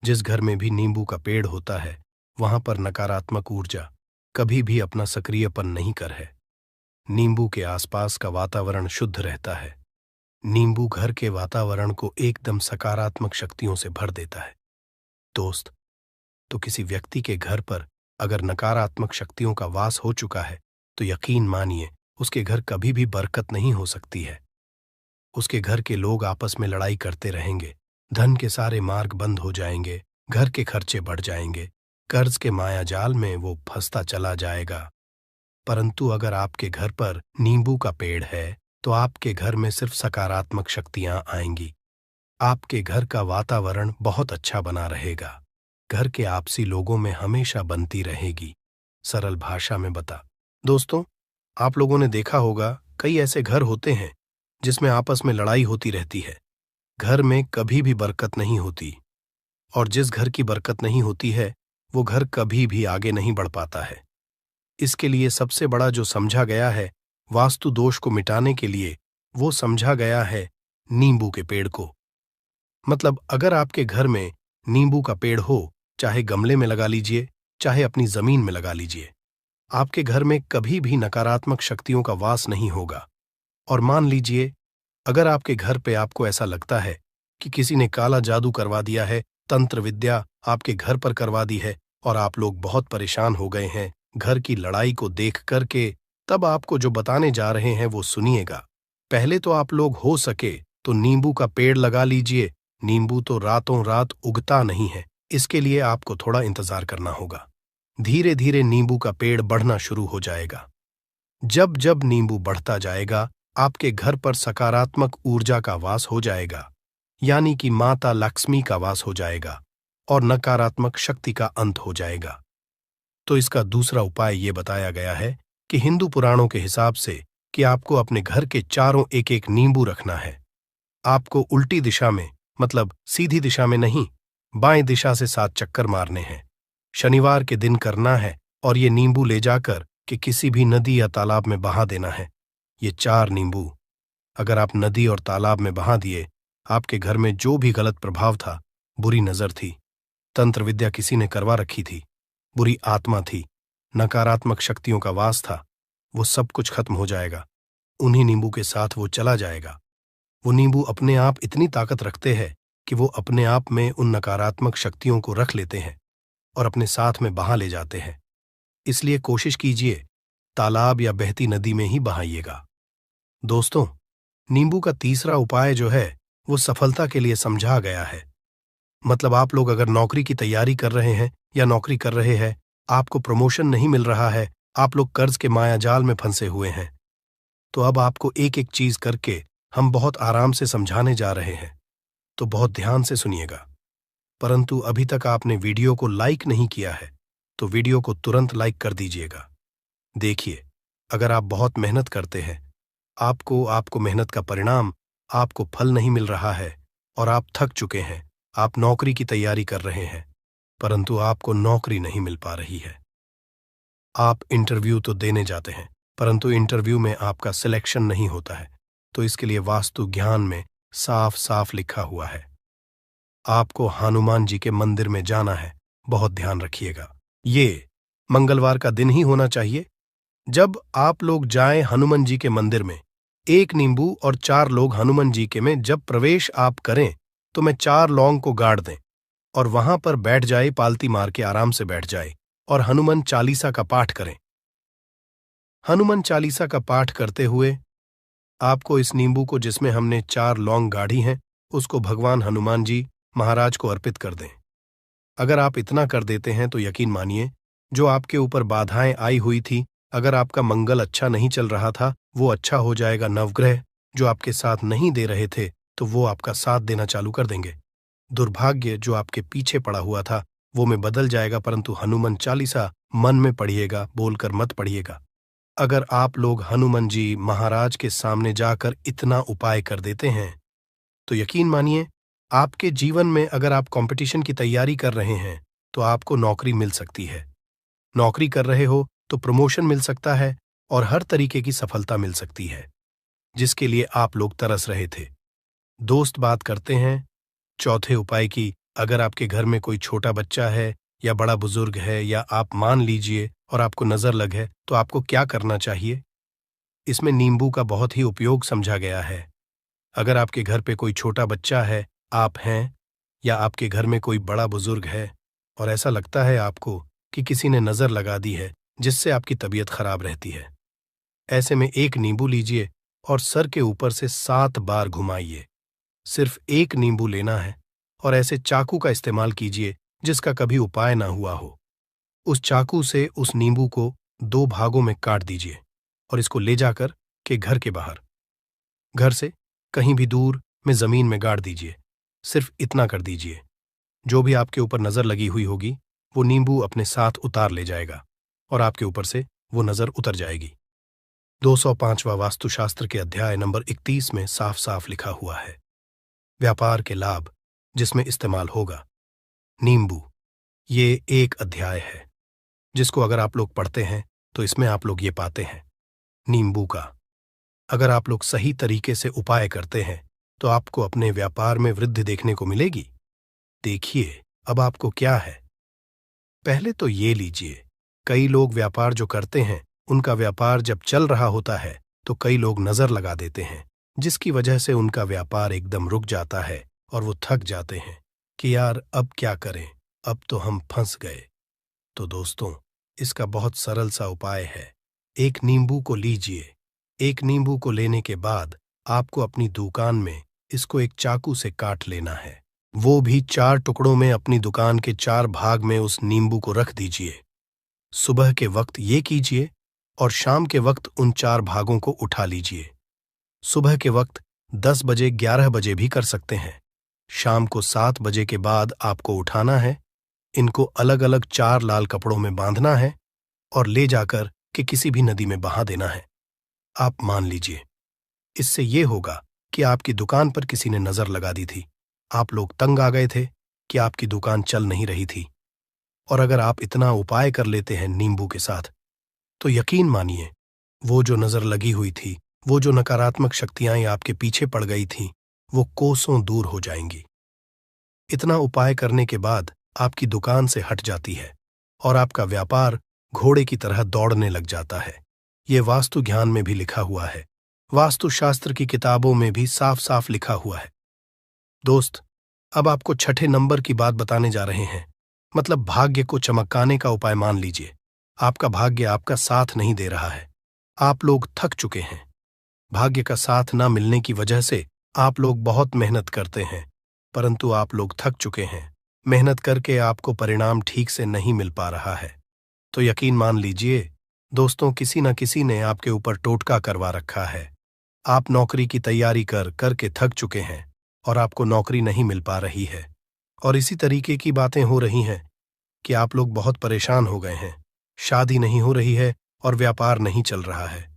जिस घर में भी नींबू का पेड़ होता है वहां पर नकारात्मक ऊर्जा कभी भी अपना सक्रियपन नहीं कर है। नींबू के आसपास का वातावरण शुद्ध रहता है। नींबू घर के वातावरण को एकदम सकारात्मक शक्तियों से भर देता है। दोस्त, तो किसी व्यक्ति के घर पर अगर नकारात्मक शक्तियों का वास हो चुका है तो यकीन मानिए उसके घर कभी भी बरकत नहीं हो सकती है। उसके घर के लोग आपस में लड़ाई करते रहेंगे, धन के सारे मार्ग बंद हो जाएंगे, घर के खर्चे बढ़ जाएंगे, कर्ज के माया जाल में वो फंसता चला जाएगा। परंतु अगर आपके घर पर नींबू का पेड़ है तो आपके घर में सिर्फ सकारात्मक शक्तियां आएंगी। आपके घर का वातावरण बहुत अच्छा बना रहेगा। घर के आपसी लोगों में हमेशा बनती रहेगी। सरल भाषा में बता। दोस्तों, आप लोगों ने देखा होगा कई ऐसे घर होते हैं जिसमें आपस में लड़ाई होती रहती है। घर में कभी भी बरकत नहीं होती, और जिस घर की बरकत नहीं होती है वो घर कभी भी आगे नहीं बढ़ पाता है। इसके लिए सबसे बड़ा जो समझा गया है वास्तु दोष को मिटाने के लिए, वो समझा गया है नींबू के पेड़ को। मतलब अगर आपके घर में नींबू का पेड़ हो, चाहे गमले में लगा लीजिए, चाहे अपनी जमीन में लगा लीजिए, आपके घर में कभी भी नकारात्मक शक्तियों का वास नहीं होगा। और मान लीजिए अगर आपके घर पे आपको ऐसा लगता है कि किसी ने काला जादू करवा दिया है, तंत्र विद्या आपके घर पर करवा दी है और आप लोग बहुत परेशान हो गए हैं घर की लड़ाई को देख करके, तब आपको जो बताने जा रहे हैं वो सुनिएगा। पहले तो आप लोग हो सके तो नींबू का पेड़ लगा लीजिए। नींबू तो रातों रात उगता नहीं है, इसके लिए आपको थोड़ा इंतजार करना होगा। धीरे धीरे नींबू का पेड़ बढ़ना शुरू हो जाएगा। जब जब नींबू बढ़ता जाएगा आपके घर पर सकारात्मक ऊर्जा का वास हो जाएगा, यानी कि माता लक्ष्मी का वास हो जाएगा और नकारात्मक शक्ति का अंत हो जाएगा। तो इसका दूसरा उपाय ये बताया गया है कि हिंदू पुराणों के हिसाब से कि आपको अपने घर के चारों एक एक नींबू रखना है। आपको उल्टी दिशा में, मतलब सीधी दिशा में नहीं, बाएं दिशा से 7 चक्कर मारने हैं। शनिवार के दिन करना है और ये नींबू ले जाकर कि किसी भी नदी या तालाब में बहा देना है। ये 4 नींबू अगर आप नदी और तालाब में बहा दिए, आपके घर में जो भी गलत प्रभाव था, बुरी नजर थी, तंत्र विद्या किसी ने करवा रखी थी, बुरी आत्मा थी, नकारात्मक शक्तियों का वास था, वो सब कुछ खत्म हो जाएगा। उन्हीं नींबू के साथ वो चला जाएगा। वो नींबू अपने आप इतनी ताकत रखते हैं कि वो अपने आप में उन नकारात्मक शक्तियों को रख लेते हैं और अपने साथ में बहा ले जाते हैं। इसलिए कोशिश कीजिए तालाब या बहती नदी में ही बहाइएगा। दोस्तों, नींबू का तीसरा उपाय जो है वो सफलता के लिए समझा गया है। मतलब आप लोग अगर नौकरी की तैयारी कर रहे हैं या नौकरी कर रहे हैं, आपको प्रमोशन नहीं मिल रहा है, आप लोग कर्ज के मायाजाल में फंसे हुए हैं, तो अब आपको एक एक चीज करके हम बहुत आराम से समझाने जा रहे हैं, तो बहुत ध्यान से सुनिएगा। परंतु अभी तक आपने वीडियो को लाइक नहीं किया है तो वीडियो को तुरंत लाइक कर दीजिएगा। देखिए, अगर आप बहुत मेहनत करते हैं, आपको मेहनत का परिणाम, आपको फल नहीं मिल रहा है और आप थक चुके हैं, आप नौकरी की तैयारी कर रहे हैं परंतु आपको नौकरी नहीं मिल पा रही है। आप इंटरव्यू तो देने जाते हैं परंतु इंटरव्यू में आपका सिलेक्शन नहीं होता है, तो इसके लिए वास्तु ज्ञान में साफ साफ लिखा हुआ है आपको हनुमान जी के मंदिर में जाना है। बहुत ध्यान रखिएगा, ये मंगलवार का दिन ही होना चाहिए। जब आप लोग जाएं हनुमान जी के मंदिर में, 1 नींबू और 4 लोग हनुमान जी के में जब प्रवेश आप करें तो मैं 4 लौंग को गाड़ दें और वहां पर बैठ जाए, पालती मार के आराम से बैठ जाए और हनुमान चालीसा का पाठ करें। हनुमान चालीसा का पाठ करते हुए आपको इस नींबू को, जिसमें हमने 4 लौंग गाढ़ी हैं, उसको भगवान हनुमान जी महाराज को अर्पित कर दें। अगर आप इतना कर देते हैं तो यकीन मानिए, जो आपके ऊपर बाधाएं आई हुई थी, अगर आपका मंगल अच्छा नहीं चल रहा था, वो अच्छा हो जाएगा। नवग्रह जो आपके साथ नहीं दे रहे थे, तो वो आपका साथ देना चालू कर देंगे। दुर्भाग्य जो आपके पीछे पड़ा हुआ था, वो में बदल जाएगा, परंतु हनुमान चालीसा मन में पढ़िएगा, बोलकर मत पढ़िएगा। अगर आप लोग हनुमान जी महाराज के सामने जाकर इतना उपाय कर देते हैं, तो यकीन मानिए, आपके जीवन में अगर आप कंपटीशन की तैयारी कर रहे हैं, तो आपको नौकरी मिल सकती है। नौकरी कर रहे हो तो प्रमोशन मिल सकता है और हर तरीके की सफलता मिल सकती है, जिसके लिए आप लोग तरस रहे थे। दोस्त बात करते हैं चौथे उपाय की। अगर आपके घर में कोई छोटा बच्चा है या बड़ा बुजुर्ग है, या आप मान लीजिए और आपको नजर लग है, तो आपको क्या करना चाहिए? इसमें नींबू का बहुत ही उपयोग समझा गया है। अगर आपके घर पे कोई छोटा बच्चा है, आप हैं, या आपके घर में कोई बड़ा बुजुर्ग है और ऐसा लगता है आपको कि किसी ने नजर लगा दी है, जिससे आपकी तबीयत खराब रहती है, ऐसे में एक नींबू लीजिए और सर के ऊपर से 7 बार घुमाइए। सिर्फ एक नींबू लेना है और ऐसे चाकू का इस्तेमाल कीजिए जिसका कभी उपाय ना हुआ हो। उस चाकू से उस नींबू को 2 भागों में काट दीजिए और इसको ले जाकर के घर के बाहर, घर से कहीं भी दूर में जमीन में गाड़ दीजिए। सिर्फ इतना कर दीजिए, जो भी आपके ऊपर नजर लगी हुई होगी, वो नींबू अपने साथ उतार ले जाएगा और आपके ऊपर से वो नजर उतर जाएगी। 205वां वास्तुशास्त्र के अध्याय नंबर 31 में साफ साफ लिखा हुआ है, व्यापार के लाभ जिसमें इस्तेमाल होगा नींबू। ये एक अध्याय है जिसको अगर आप लोग पढ़ते हैं तो इसमें आप लोग ये पाते हैं नींबू का। अगर आप लोग सही तरीके से उपाय करते हैं तो आपको अपने व्यापार में वृद्धि देखने को मिलेगी। देखिए अब आपको क्या है। पहले तो ये लीजिए, कई लोग व्यापार जो करते हैं, उनका व्यापार जब चल रहा होता है तो कई लोग नजर लगा देते हैं, जिसकी वजह से उनका व्यापार एकदम रुक जाता है और वो थक जाते हैं कि यार अब क्या करें, अब तो हम फंस गए। तो दोस्तों, इसका बहुत सरल सा उपाय है। एक नींबू को लीजिए। एक नींबू को लेने के बाद आपको अपनी दुकान में इसको एक चाकू से काट लेना है। वो भी 4 टुकड़ों में अपनी दुकान के 4 भाग में उस नींबू को रख दीजिए। सुबह के वक्त ये कीजिए और शाम के वक्त उन 4 भागों को उठा लीजिए। सुबह के वक्त 10 बजे 11 बजे भी कर सकते हैं। शाम को 7 बजे के बाद आपको उठाना है। इनको अलग अलग 4 लाल कपड़ों में बांधना है और ले जाकर के किसी भी नदी में बहा देना है। आप मान लीजिए, इससे ये होगा कि आपकी दुकान पर किसी ने नजर लगा दी थी, आप लोग तंग आ गए थे कि आपकी दुकान चल नहीं रही थी, और अगर आप इतना उपाय कर लेते हैं नींबू के साथ, तो यकीन मानिए, वो जो नजर लगी हुई थी, वो जो नकारात्मक शक्तियां आपके पीछे पड़ गई थीं, वो कोसों दूर हो जाएंगी। इतना उपाय करने के बाद आपकी दुकान से हट जाती है और आपका व्यापार घोड़े की तरह दौड़ने लग जाता है। ये वास्तु ज्ञान में भी लिखा हुआ है, वास्तुशास्त्र की किताबों में भी साफ साफ लिखा हुआ है। दोस्त, अब आपको छठे नंबर की बात बताने जा रहे हैं, मतलब भाग्य को चमकाने का उपाय। मान लीजिए आपका भाग्य आपका साथ नहीं दे रहा है, आप लोग थक चुके हैं। भाग्य का साथ ना मिलने की वजह से आप लोग बहुत मेहनत करते हैं, परंतु आप लोग थक चुके हैं। मेहनत करके आपको परिणाम ठीक से नहीं मिल पा रहा है। तो यकीन मान लीजिए दोस्तों, किसी न किसी ने आपके ऊपर टोटका करवा रखा है। आप नौकरी की तैयारी कर करके थक चुके हैं और आपको नौकरी नहीं मिल पा रही है, और इसी तरीके की बातें हो रही हैं कि आप लोग बहुत परेशान हो गए हैं, शादी नहीं हो रही है और व्यापार नहीं चल रहा है।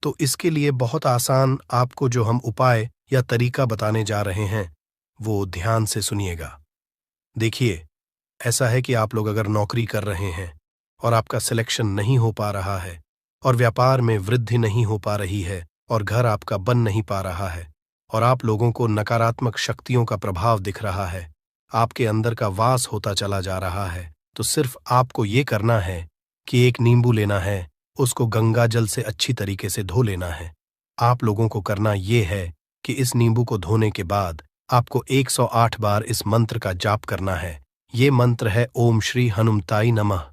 तो इसके लिए बहुत आसान आपको जो हम उपाय या तरीका बताने जा रहे हैं, वो ध्यान से सुनिएगा। देखिए, ऐसा है कि आप लोग अगर नौकरी कर रहे हैं और आपका सिलेक्शन नहीं हो पा रहा है और व्यापार में वृद्धि नहीं हो पा रही है और घर आपका बन नहीं पा रहा है और आप लोगों को नकारात्मक शक्तियों का प्रभाव दिख रहा है, आपके अंदर का वास होता चला जा रहा है, तो सिर्फ आपको ये करना है कि एक नींबू लेना है, उसको गंगा जल से अच्छी तरीके से धो लेना है। आप लोगों को करना ये है कि इस नींबू को धोने के बाद आपको 108 बार इस मंत्र का जाप करना है। ये मंत्र है ओम श्री हनुमताई नमः।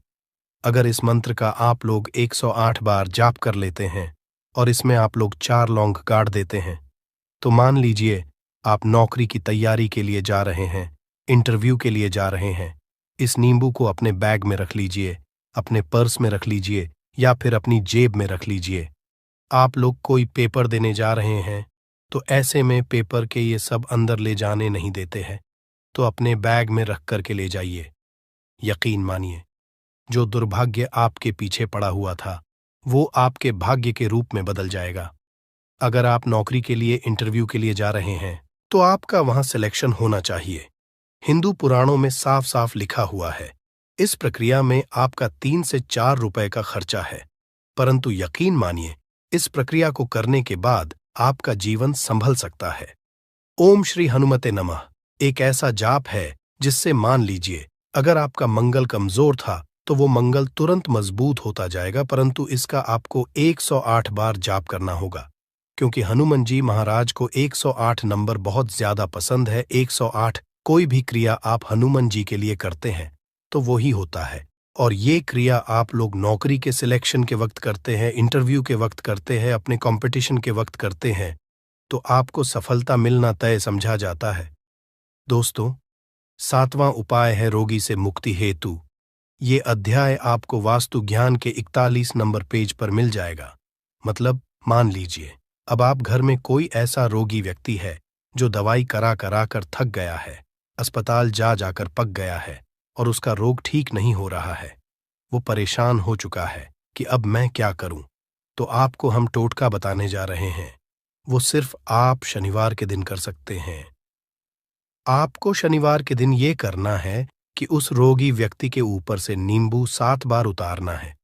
अगर इस मंत्र का आप लोग 108 बार जाप कर लेते हैं और इसमें आप लोग 4 लौंग गाड़ देते हैं, तो मान लीजिए आप नौकरी की तैयारी के लिए जा रहे हैं, इंटरव्यू के लिए जा रहे हैं। इस नींबू को अपने बैग में रख लीजिए, अपने पर्स में रख लीजिए या फिर अपनी जेब में रख लीजिए। आप लोग कोई पेपर देने जा रहे हैं तो ऐसे में पेपर के ये सब अंदर ले जाने नहीं देते हैं, तो अपने बैग में रख कर के ले जाइए। यकीन मानिए, जो दुर्भाग्य आपके पीछे पड़ा हुआ था वो आपके भाग्य के रूप में बदल जाएगा। अगर आप नौकरी के लिए इंटरव्यू के लिए जा रहे हैं तो आपका वहां सिलेक्शन होना चाहिए। हिंदू पुराणों में साफ साफ लिखा हुआ है, इस प्रक्रिया में आपका 3 से 4 रुपए का खर्चा है, परंतु यकीन मानिए इस प्रक्रिया को करने के बाद आपका जीवन संभल सकता है। ओम श्री हनुमते नमः एक ऐसा जाप है जिससे मान लीजिए अगर आपका मंगल कमजोर था तो वो मंगल तुरंत मजबूत होता जाएगा, परंतु इसका आपको 108 बार जाप करना होगा, क्योंकि हनुमान जी महाराज को 108 नंबर बहुत ज्यादा पसंद है। 108 कोई भी क्रिया आप हनुमान जी के लिए करते हैं तो वो ही होता है, और ये क्रिया आप लोग नौकरी के सिलेक्शन के वक्त करते हैं, इंटरव्यू के वक्त करते हैं, अपने कंपटीशन के वक्त करते हैं, तो आपको सफलता मिलना तय समझा जाता है। दोस्तों, 7वां उपाय है रोगी से मुक्ति हेतु। ये अध्याय आपको वास्तु ज्ञान के 41 नंबर पेज पर मिल जाएगा। मतलब मान लीजिए अब आप घर में कोई ऐसा रोगी व्यक्ति है जो दवाई करा करा कर थक गया है, अस्पताल जा जाकर पक गया है और उसका रोग ठीक नहीं हो रहा है। वो परेशान हो चुका है कि अब मैं क्या करूं। तो आपको हम टोटका बताने जा रहे हैं, वो सिर्फ आप शनिवार के दिन कर सकते हैं। आपको शनिवार के दिन ये करना है कि उस रोगी व्यक्ति के ऊपर से नींबू 7 बार उतारना है।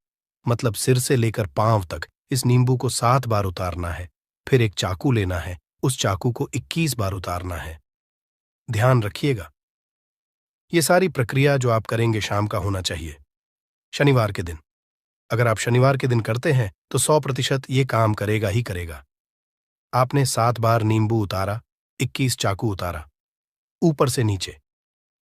मतलब सिर से लेकर पांव तक इस नींबू को 7 बार उतारना है। फिर एक चाकू लेना है, उस चाकू को 21 बार उतारना है। ध्यान रखिएगा, ये सारी प्रक्रिया जो आप करेंगे शाम का होना चाहिए, शनिवार के दिन। अगर आप शनिवार के दिन करते हैं तो 100% ये काम करेगा ही करेगा। आपने 7 बार नींबू उतारा, 21 चाकू उतारा ऊपर से नीचे।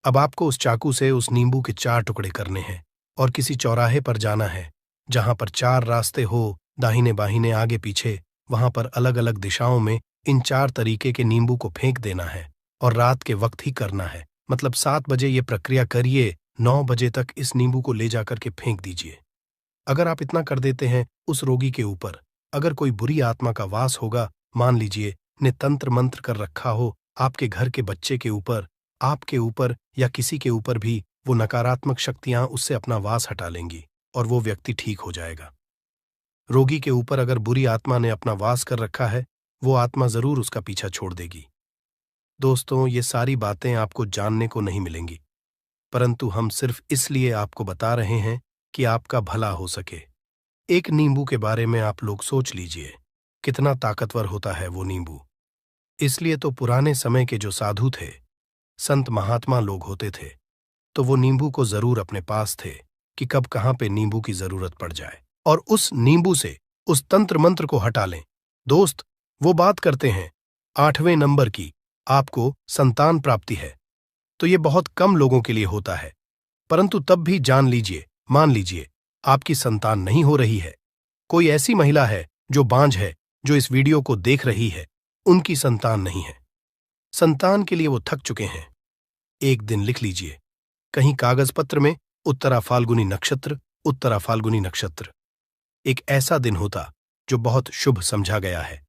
अब आपको उस चाकू से उस नींबू के 4 टुकड़े करने हैं और किसी चौराहे पर जाना है जहां पर 4 रास्ते हो, दाहिने बाहिने आगे पीछे, वहां पर अलग अलग दिशाओं में इन 4 तरीके के नींबू को फेंक देना है और रात के वक्त ही करना है। मतलब 7 बजे ये प्रक्रिया करिए, 9 बजे तक इस नींबू को ले जाकर के फेंक दीजिए। अगर आप इतना कर देते हैं, उस रोगी के ऊपर अगर कोई बुरी आत्मा का वास होगा, मान लीजिए ने तंत्र मंत्र कर रखा हो आपके घर के बच्चे के ऊपर, आपके ऊपर या किसी के ऊपर भी, वो नकारात्मक शक्तियां उससे अपना वास हटा लेंगी और वो व्यक्ति ठीक हो जाएगा। रोगी के ऊपर अगर बुरी आत्मा ने अपना वास कर रखा है, वो आत्मा जरूर उसका पीछा छोड़ देगी। दोस्तों, ये सारी बातें आपको जानने को नहीं मिलेंगी, परंतु हम सिर्फ इसलिए आपको बता रहे हैं कि आपका भला हो सके। एक नींबू के बारे में आप लोग सोच लीजिए, कितना ताकतवर होता है वो नींबू। इसलिए तो पुराने समय के जो साधु थे, संत महात्मा लोग होते थे, तो वो नींबू को जरूर अपने पास थे कि कब कहाँ पे नींबू की जरूरत पड़ जाए और उस नींबू से उस तंत्र मंत्र को हटा लें। दोस्त, वो बात करते हैं 8वें नंबर की, आपको संतान प्राप्ति है, तो ये बहुत कम लोगों के लिए होता है, परंतु तब भी जान लीजिए, मान लीजिए आपकी संतान नहीं हो रही है, कोई ऐसी महिला है जो बांझ है, जो इस वीडियो को देख रही है, उनकी संतान नहीं है, संतान के लिए वो थक चुके हैं, एक दिन लिख लीजिए कहीं कागज पत्र में, उत्तरा फाल्गुनी नक्षत्र, उत्तरा फाल्गुनी नक्षत्र। एक ऐसा दिन होता जो बहुत शुभ समझा गया है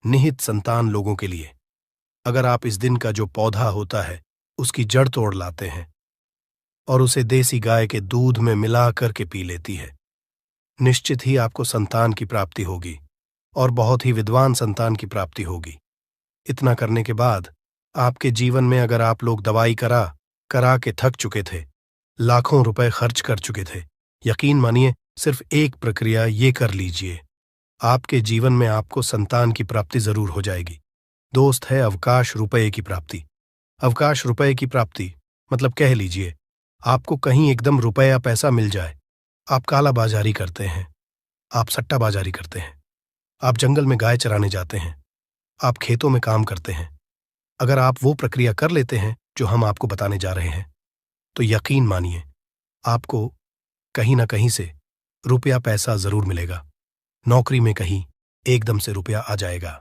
निहित संतान लोगों के लिए। अगर आप इस दिन का जो पौधा होता है उसकी जड़ तोड़ लाते हैं और उसे देसी गाय के दूध में मिला करके पी लेती है, निश्चित ही आपको संतान की प्राप्ति होगी और बहुत ही विद्वान संतान की प्राप्ति होगी। इतना करने के बाद आपके जीवन में अगर आप लोग दवाई करा के थक चुके थे, लाखों रुपए खर्च कर चुके थे, यकीन मानिए सिर्फ एक प्रक्रिया ये कर लीजिए, आपके जीवन में आपको संतान की प्राप्ति जरूर हो जाएगी। दोस्त, है अवकाश रुपये की प्राप्ति। अवकाश रुपये की प्राप्ति मतलब कह लीजिए आपको कहीं एकदम रुपया पैसा मिल जाए। आप काला बाजारी करते हैं, आप सट्टा बाजारी करते हैं, आप जंगल में गाय चराने जाते हैं, आप खेतों में काम करते हैं। अगर आप वो प्रक्रिया कर लेते हैं जो हम आपको बताने जा रहे हैं, तो यकीन मानिए आपको कहीं ना कहीं से रुपया पैसा जरूर मिलेगा। नौकरी में कहीं एकदम से रुपया आ जाएगा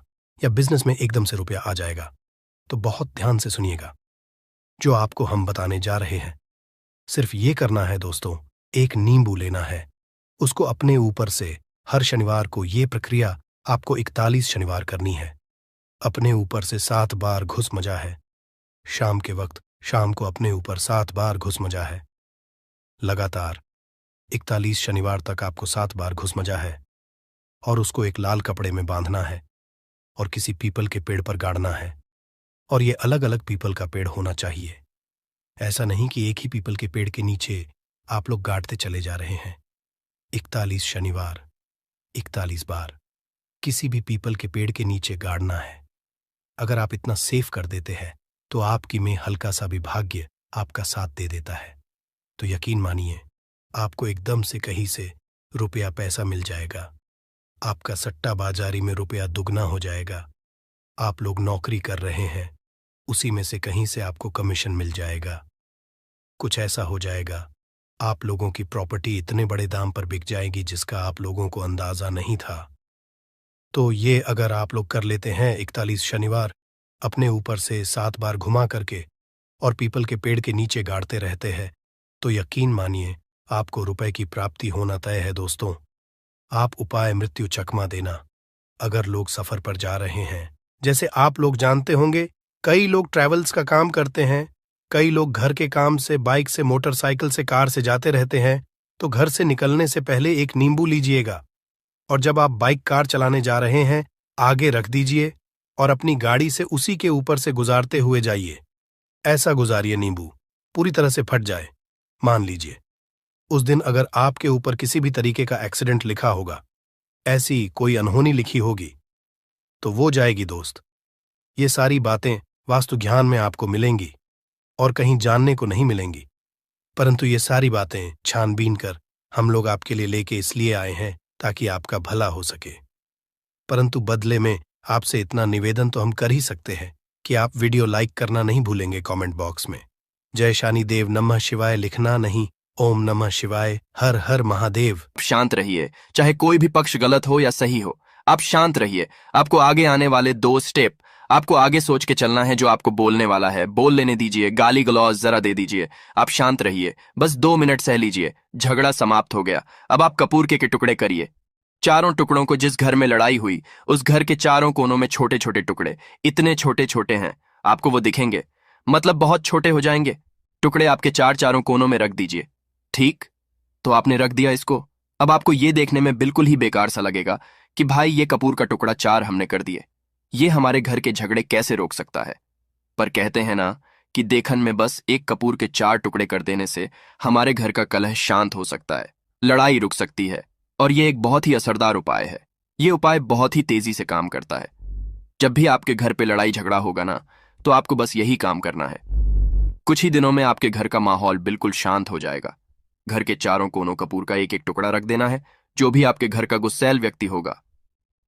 या बिजनेस में एकदम से रुपया आ जाएगा। तो बहुत ध्यान से सुनिएगा जो आपको हम बताने जा रहे हैं। सिर्फ ये करना है दोस्तों, एक नींबू लेना है, उसको अपने ऊपर से हर शनिवार को ये प्रक्रिया आपको 41 शनिवार करनी है। अपने ऊपर से 7 बार घुसमजा है। शाम के वक्त शाम को अपने ऊपर 7 बार घुसमजा है। लगातार 41 शनिवार तक आपको 7 बार घुसमजा है और उसको एक लाल कपड़े में बांधना है और किसी पीपल के पेड़ पर गाड़ना है। और ये अलग अलग पीपल का पेड़ होना चाहिए। ऐसा नहीं कि एक ही पीपल के पेड़ के नीचे आप लोग गाड़ते चले जा रहे हैं। 41 शनिवार 41 बार किसी भी पीपल के पेड़ के नीचे गाड़ना है। अगर आप इतना सेफ कर देते हैं तो आपकी में हल्का सा भी भाग्य आपका साथ दे देता है। तो यकीन मानिए, आपको एकदम से कहीं से रुपया पैसा मिल जाएगा। आपका सट्टा बाजारी में रुपया दुगना हो जाएगा। आप लोग नौकरी कर रहे हैं, उसी में से कहीं से आपको कमीशन मिल जाएगा। कुछ ऐसा हो जाएगा, आप लोगों की प्रॉपर्टी इतने बड़े दाम पर बिक जाएगी जिसका आप लोगों को अंदाजा नहीं था। तो ये अगर आप लोग कर लेते हैं 41 शनिवार, अपने ऊपर से 7 बार घुमा करके और पीपल के पेड़ के नीचे गाड़ते रहते हैं, तो यकीन मानिए आपको रुपए की प्राप्ति होना तय है दोस्तों। आप उपाय मृत्यु चकमा देना। अगर लोग सफर पर जा रहे हैं, जैसे आप लोग जानते होंगे, कई लोग ट्रैवल्स का काम करते हैं, कई लोग घर के काम से बाइक से मोटरसाइकिल से कार से जाते रहते हैं, तो घर से निकलने से पहले एक नींबू लीजिएगा और जब आप बाइक कार चलाने जा रहे हैं आगे रख दीजिए और अपनी गाड़ी से उसी के ऊपर से गुजारते हुए जाइए। ऐसा गुजारिए नींबू पूरी तरह से फट जाए। मान लीजिए उस दिन अगर आपके ऊपर किसी भी तरीके का एक्सीडेंट लिखा होगा, ऐसी कोई अनहोनी लिखी होगी, तो वो जाएगी दोस्त। ये सारी बातें वास्तु ज्ञान में आपको मिलेंगी और कहीं जानने को नहीं मिलेंगी, परंतु ये सारी बातें छानबीन कर हम लोग आपके लिए लेके इसलिए आए हैं ताकि आपका भला हो सके। परंतु बदले में आपसे इतना निवेदन तो हम कर ही सकते हैं कि आप वीडियो लाइक करना नहीं भूलेंगे कमेंट बॉक्स में। जय शानी देव नमः शिवाय लिखना नहीं, ओम नमः शिवाय हर हर महादेव। शांत रहिए, चाहे कोई भी पक्ष गलत हो या सही हो, आप शांत रहिए। आपको आगे आने वाले 2 स्टेप आपको आगे सोच के चलना है। जो आपको बोलने वाला है बोल लेने दीजिए, गाली गलौज जरा दे दीजिए। आप शांत रहिए, बस 2 मिनट सह लीजिए। झगड़ा समाप्त हो गया। अब आप कपूर के टुकड़े करिए। चारों टुकड़ों को, जिस घर में लड़ाई हुई उस घर के चारों कोनों में छोटे छोटे टुकड़े, इतने छोटे छोटे हैं आपको वो दिखेंगे, मतलब बहुत छोटे हो जाएंगे। टुकड़े आपके चारों कोनों में रख दीजिए। ठीक, तो आपने रख दिया इसको। अब आपको ये देखने में बिल्कुल ही बेकार सा लगेगा कि भाई ये कपूर का टुकड़ा 4 हमने कर दिए, ये हमारे घर के झगड़े कैसे रोक सकता है। पर कहते हैं ना कि देखन में बस एक कपूर के 4 टुकड़े कर देने से हमारे घर का कलह शांत हो सकता है, लड़ाई रुक सकती है। और ये एक बहुत ही असरदार उपाय है। ये उपाय बहुत ही तेजी से काम करता है। जब भी आपके घर पे लड़ाई झगड़ा होगा ना, तो आपको बस यही काम करना है। कुछ ही दिनों में आपके घर का माहौल बिल्कुल शांत हो जाएगा। घर के चारों कोनों कपूर का एक एक टुकड़ा रख देना है। जो भी आपके घर का गुस्सैल व्यक्ति होगा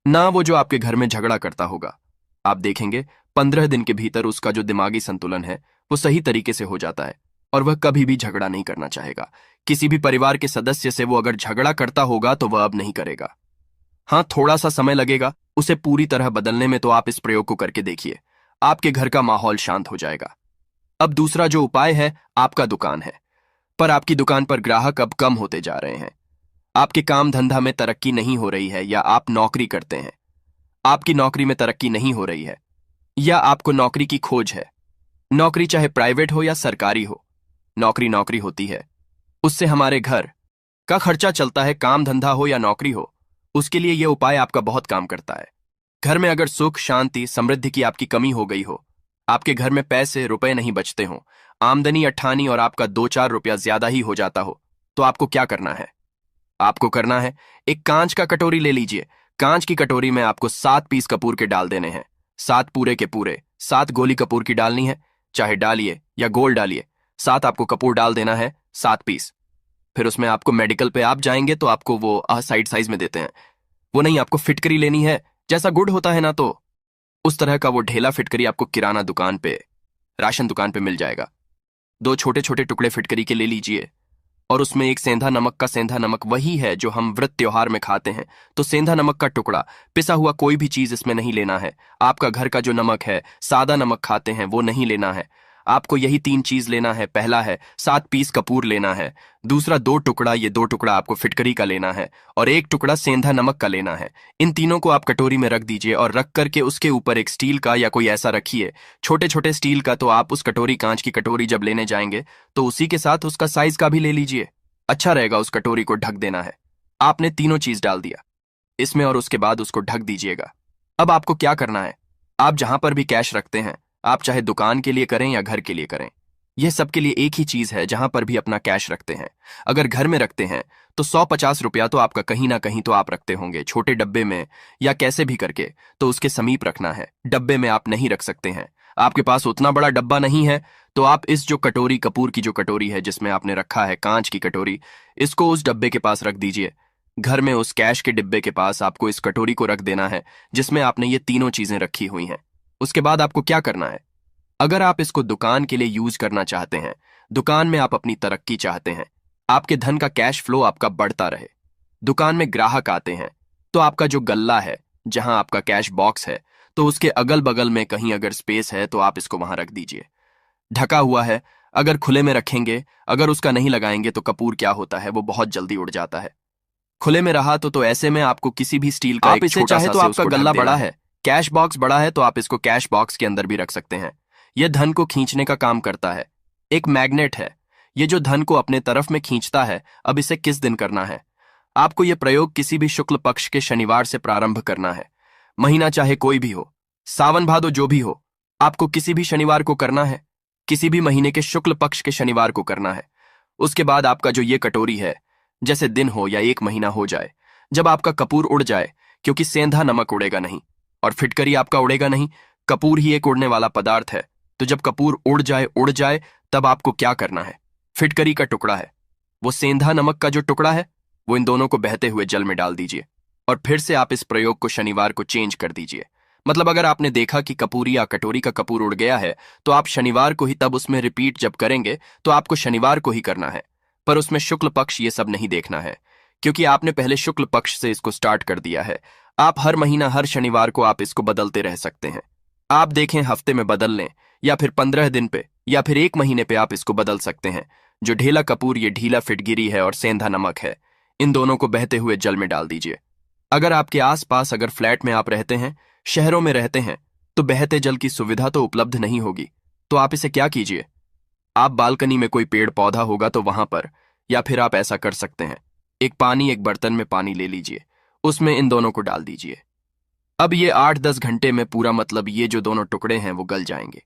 ना, वो जो आपके घर में झगड़ा करता होगा, आप देखेंगे 15 दिन के भीतर उसका जो दिमागी संतुलन है वो सही तरीके से हो जाता है और वह कभी भी झगड़ा नहीं करना चाहेगा। किसी भी परिवार के सदस्य से वो अगर झगड़ा करता होगा तो वह अब नहीं करेगा। हाँ, थोड़ा सा समय लगेगा उसे पूरी तरह बदलने में, तो आप इस प्रयोग को करके देखिए, आपके घर का माहौल शांत हो जाएगा। अब दूसरा जो उपाय है, आपका दुकान है, पर आपकी दुकान पर ग्राहक अब कम होते जा रहे हैं। आपके काम धंधा में तरक्की नहीं हो रही है, या आप नौकरी करते हैं, आपकी नौकरी में तरक्की नहीं हो रही है, या आपको नौकरी की खोज है। नौकरी चाहे प्राइवेट हो या सरकारी हो, नौकरी नौकरी होती है, उससे हमारे घर का खर्चा चलता है। काम धंधा हो या नौकरी हो, उसके लिए यह उपाय आपका बहुत काम करता है। घर में अगर सुख शांति समृद्धि की आपकी कमी हो गई हो, आपके घर में पैसे रुपए नहीं बचते हो, आमदनी अट्ठानी और आपका 2-4 रुपया ज्यादा ही हो जाता हो, तो आपको क्या करना है? आपको करना है, एक कांच का कटोरी ले लीजिए। कांच की कटोरी में आपको 7 पीस कपूर के डाल देने हैं। 7 पूरे के पूरे 7 गोली कपूर की डालनी है, चाहे डालिए या गोल डालिए। 7 आपको कपूर डाल देना है, 7 पीस। फिर उसमें आपको मेडिकल पे आप जाएंगे तो आपको वो साइड साइज में देते हैं, वो नहीं, आपको फिटकरी लेनी है। जैसा गुड़ होता है ना, तो उस तरह का वो ढेला फिटकरी आपको किराना दुकान पे, राशन दुकान पे मिल जाएगा। 2 छोटे छोटे टुकड़े फिटकरी के ले लीजिए और उसमें एक सेंधा नमक का सेंधा नमक वही है जो हम व्रत त्योहार में खाते हैं, तो सेंधा नमक का टुकड़ा, पिसा हुआ कोई भी चीज इसमें नहीं लेना है। आपका घर का जो नमक है, सादा नमक खाते हैं, वो नहीं लेना है। आपको यही 3 चीज लेना है। पहला है 7 पीस कपूर लेना है। दूसरा 2 टुकड़ा, ये 2 टुकड़ा आपको फिटकरी का लेना है, और 1 टुकड़ा सेंधा नमक का लेना है। इन तीनों को आप कटोरी में रख दीजिए और रख करके उसके ऊपर एक स्टील का या कोई ऐसा रखिए, छोटे छोटे स्टील का। तो आप उस कटोरी, कांच की कटोरी जब लेने जाएंगे तो उसी के साथ उसका साइज का भी ले लीजिए। अच्छा रहेगा उस कटोरी को ढक देना है। आपने तीनों चीज डाल दिया इसमें और उसके बाद उसको ढक दीजिएगा। अब आपको क्या करना है, आप जहां पर भी कैश रखते हैं, आप चाहे दुकान के लिए करें या घर के लिए करें, यह सबके लिए एक ही चीज है। जहां पर भी अपना कैश रखते हैं, अगर घर में रखते हैं तो 150 रुपया तो आपका कहीं ना कहीं तो आप रखते होंगे, छोटे डब्बे में या कैसे भी करके, तो उसके समीप रखना है। डब्बे में आप नहीं रख सकते हैं, आपके पास उतना बड़ा डब्बा नहीं है, तो आप इस जो कटोरी, कपूर की जो कटोरी है जिसमें आपने रखा है, कांच की कटोरी, इसको उस डब्बे के पास रख दीजिए। घर में उस कैश के डिब्बे के पास आपको इस कटोरी को रख देना है जिसमें आपने ये तीनों चीजें रखी हुई हैं। उसके बाद आपको क्या करना है, अगर आप इसको दुकान के लिए यूज करना चाहते हैं, दुकान में आप अपनी तरक्की चाहते हैं, आपके धन का कैश फ्लो आपका बढ़ता रहे, दुकान में ग्राहक आते हैं, तो आपका जो गल्ला है, जहां आपका कैश बॉक्स है, तो उसके अगल बगल में कहीं अगर स्पेस है तो आप इसको वहां रख दीजिए। ढका हुआ है, अगर खुले में रखेंगे, अगर उसका नहीं लगाएंगे तो कपूर क्या होता है, वो बहुत जल्दी उड़ जाता है। खुले में रहा तो ऐसे में आपको किसी भी स्टील का, आप इसे चाहे तो आपका गल्ला बड़ा है, कैश बॉक्स बड़ा है, तो आप इसको कैश बॉक्स के अंदर भी रख सकते हैं। यह धन को खींचने का काम करता है, एक मैग्नेट है, ये जो धन को अपने तरफ में खींचता है। अब इसे किस दिन करना है, आपको यह प्रयोग किसी भी शुक्ल पक्ष के शनिवार से प्रारंभ करना है। महीना चाहे कोई भी हो, सावन भादो जो भी हो, आपको किसी भी शनिवार को करना है, किसी भी महीने के शुक्ल पक्ष के शनिवार को करना है। उसके बाद आपका जो ये कटोरी है, जैसे दिन हो या 1 महीना हो जाए, जब आपका कपूर उड़ जाए, क्योंकि सेंधा नमक उड़ेगा नहीं और फिटकरी आपका उड़ेगा नहीं, कपूर ही एक उड़ने वाला पदार्थ है, तो जब कपूर उड़ जाए तब आपको क्या करना है, फिटकरी का टुकड़ा है, वो सेंधा नमक का जो टुकड़ा है, वो इन दोनों को बहते हुए जल में डाल दीजिए और फिर से आप इस प्रयोग को शनिवार को चेंज कर दीजिए। मतलब अगर आपने देखा कि कपूरी या कटोरी का कपूर उड़ गया है, तो आप शनिवार को ही तब उसमें रिपीट जब करेंगे तो आपको शनिवार को ही करना है, पर उसमें शुक्ल पक्ष ये सब नहीं देखना है, क्योंकि आपने पहले शुक्ल पक्ष से इसको स्टार्ट कर दिया है। आप हर महीना, हर शनिवार को आप इसको बदलते रह सकते हैं। आप देखें, हफ्ते में बदल लें या फिर 15 दिन पे या फिर 1 महीने पे आप इसको बदल सकते हैं। जो ढीला कपूर, ये ढीला फिटगिरी है और सेंधा नमक है, इन दोनों को बहते हुए जल में डाल दीजिए। अगर आपके आसपास, अगर फ्लैट में आप रहते हैं, शहरों में रहते हैं, तो बहते जल की सुविधा तो उपलब्ध नहीं होगी, तो आप इसे क्या कीजिए, आप बालकनी में कोई पेड़ पौधा होगा तो वहां पर, या फिर आप ऐसा कर सकते हैं, एक बर्तन में पानी ले लीजिए, उसमें इन दोनों को डाल दीजिए। अब ये 8-10 घंटे में पूरा, मतलब ये जो दोनों टुकड़े हैं वो गल जाएंगे।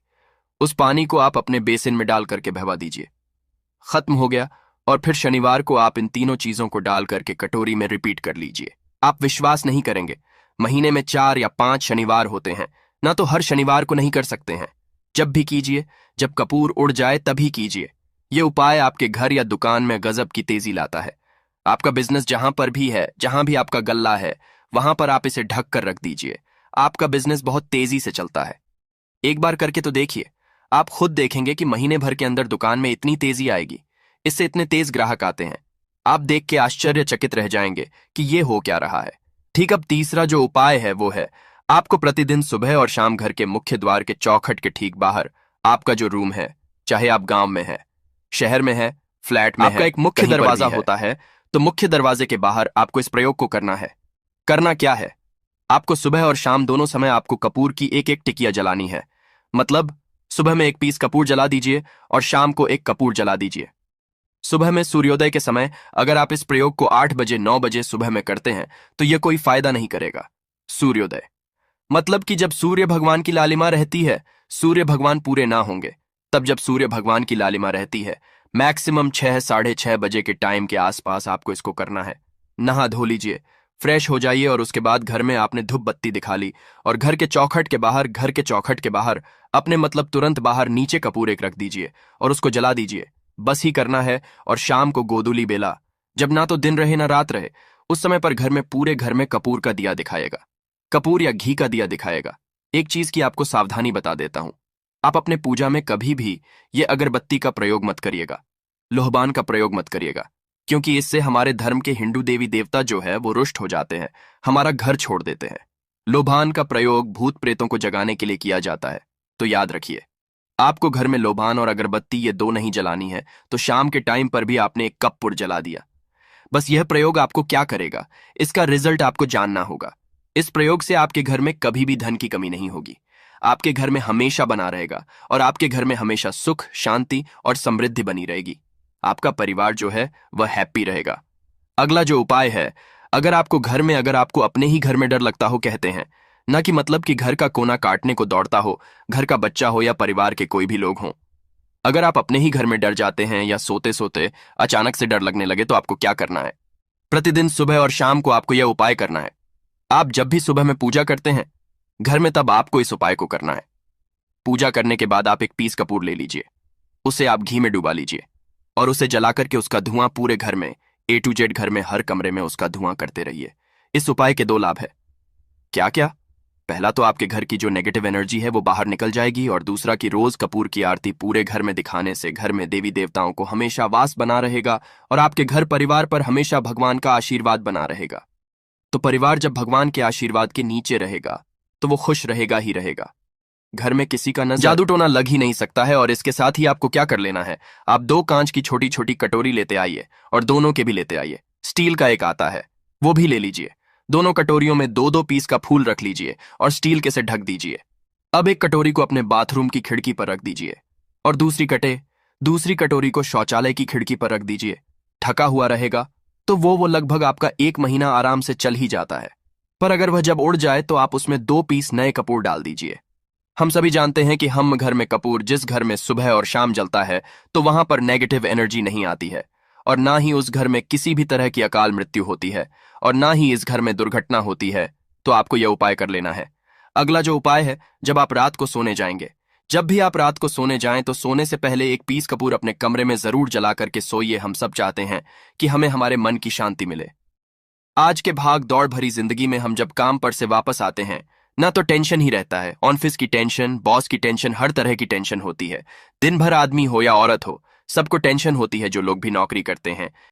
उस पानी को आप अपने बेसिन में डाल करके बहवा दीजिए। खत्म हो गया। और फिर शनिवार को आप इन तीनों चीजों को डाल करके कटोरी में रिपीट कर लीजिए। आप विश्वास नहीं करेंगे, महीने में 4 या 5 शनिवार होते हैं ना, तो हर शनिवार को नहीं कर सकते हैं, जब भी कीजिए, जब कपूर उड़ जाए तभी कीजिए। यह उपाय आपके घर या दुकान में गजब की तेजी लाता है। आपका बिजनेस जहां पर भी है, जहां भी आपका गल्ला है, वहां पर आप इसे ढक कर रख दीजिए। आपका बिजनेस बहुत तेजी से चलता है। एक बार करके तो देखिए, आप खुद देखेंगे कि महीने भर के अंदर दुकान में इतनी तेजी आएगी, इससे इतने तेज ग्राहक आते हैं, आप देख के आश्चर्यचकित रह जाएंगे कि ये हो क्या रहा है। ठीक, अब तीसरा जो उपाय है वो है, आपको प्रतिदिन सुबह और शाम घर के मुख्य द्वार के चौखट के ठीक बाहर आपका जो रूम है, चाहे आप गांव में है, शहर में है, फ्लैट में आपका एक मुख्य दरवाजा होता है, तो मुख्य दरवाजे के बाहर आपको इस प्रयोग को करना है। करना क्या है, आपको सुबह और शाम दोनों समय आपको कपूर की 1-1 टिकिया जलानी है। मतलब सुबह में 1 पीस कपूर जला दीजिए और शाम को 1 कपूर जला दीजिए। सुबह में सूर्योदय के समय अगर आप इस प्रयोग को 8 बजे 9 बजे सुबह में करते हैं तो यह कोई फायदा नहीं करेगा। सूर्योदय मतलब कि जब सूर्य भगवान की लालिमा रहती है, सूर्य भगवान पूरे ना होंगे, तब जब सूर्य भगवान की लालिमा रहती है, मैक्सिमम 6 साढ़े 6 बजे के टाइम के आसपास आपको इसको करना है। नहा धो लीजिए, फ्रेश हो जाइए और उसके बाद घर में आपने धूप बत्ती दिखा ली और घर के चौखट के बाहर अपने, मतलब तुरंत बाहर नीचे कपूर एक रख दीजिए और उसको जला दीजिए। बस ही करना है। और शाम को गोधूली बेला, जब ना तो दिन रहे ना रात रहे, उस समय पर घर में, पूरे घर में कपूर का दिया दिखाएगा, कपूर या घी का दिया दिखाएगा। एक चीज की आपको सावधानी बता देता हूं, आप अपने पूजा में कभी भी ये अगरबत्ती का प्रयोग मत करिएगा, लोहबान का प्रयोग मत करिएगा, क्योंकि इससे हमारे धर्म के हिंदू देवी देवता जो है वो रुष्ट हो जाते हैं, हमारा घर छोड़ देते हैं। लोबान का प्रयोग भूत प्रेतों को जगाने के लिए किया जाता है। तो याद रखिए, आपको घर में लोबान और अगरबत्ती ये दो नहीं जलानी है, तो शाम के टाइम पर भी आपने एक कपूर जला दिया। बस यह प्रयोग आपको क्या करेगा, इसका रिजल्ट आपको जानना होगा। इस प्रयोग से आपके घर में कभी भी धन की कमी नहीं होगी, आपके घर में हमेशा बना रहेगा और आपके घर में हमेशा सुख, शांति और समृद्धि बनी रहेगी। आपका परिवार जो है वह हैप्पी रहेगा। अगला जो उपाय है, अगर आपको अपने ही घर में डर लगता हो, कहते हैं ना कि मतलब कि घर का कोना काटने को दौड़ता हो, घर का बच्चा हो या परिवार के कोई भी लोग हों। अगर आप अपने ही घर में डर जाते हैं या सोते सोते अचानक से डर लगने लगे, तो आपको क्या करना है? प्रतिदिन सुबह और शाम को आपको यह उपाय करना है। आप जब भी सुबह में पूजा करते हैं घर में, तब आपको इस उपाय को करना है। पूजा करने के बाद आप एक पीस कपूर ले लीजिए, उसे आप घी में डुबा लीजिए और उसे जला करके उसका धुआं पूरे घर में A to Z घर में हर कमरे में उसका धुआं करते रहिए। इस उपाय के 2 लाभ है। क्या क्या? पहला तो आपके घर की जो नेगेटिव एनर्जी है वो बाहर निकल जाएगी, और दूसरा कि रोज कपूर की आरती पूरे घर में दिखाने से घर में देवी देवताओं को हमेशा वास बना रहेगा और आपके घर परिवार पर हमेशा भगवान का आशीर्वाद बना रहेगा। तो परिवार जब भगवान के आशीर्वाद के नीचे रहेगा तो वो खुश रहेगा ही रहेगा। घर में किसी का नजर जादू टोना लग ही नहीं सकता है। और इसके साथ ही आपको क्या कर लेना है, आप 2 कांच की छोटी छोटी कटोरी लेते आइए और दोनों के भी लेते आइए। स्टील का एक आता है, वो भी ले लीजिए। दोनों कटोरियों में 2-2 पीस का फूल रख लीजिए और स्टील के से ढक दीजिए। अब एक कटोरी को अपने बाथरूम की खिड़की पर रख दीजिए और दूसरी कटोरी को शौचालय की खिड़की पर रख दीजिए। ढका हुआ रहेगा तो वो लगभग आपका 1 महीना आराम से चल ही जाता है। पर अगर वह जब उड़ जाए तो आप उसमें 2 पीस नए कपूर डाल दीजिए। हम सभी जानते हैं कि हम घर में कपूर जिस घर में सुबह और शाम जलता है तो वहां पर नेगेटिव एनर्जी नहीं आती है, और ना ही उस घर में किसी भी तरह की अकाल मृत्यु होती है, और ना ही इस घर में दुर्घटना होती है। तो आपको यह उपाय कर लेना है। अगला जो उपाय है, जब आप रात को सोने जाएंगे, जब भी आप रात को सोने जाएं तो सोने से पहले 1 पीस कपूर अपने कमरे में जरूर जला करके सोइए। हम सब चाहते हैं कि हमें हमारे मन की शांति मिले। आज के भाग दौड़ भरी जिंदगी में हम जब काम पर से वापस आते हैं ना, तो टेंशन ही रहता है। ऑफिस की टेंशन, बॉस की टेंशन, हर तरह की टेंशन होती है। दिन भर आदमी हो या औरत हो, सबको टेंशन होती है, जो लोग भी नौकरी करते हैं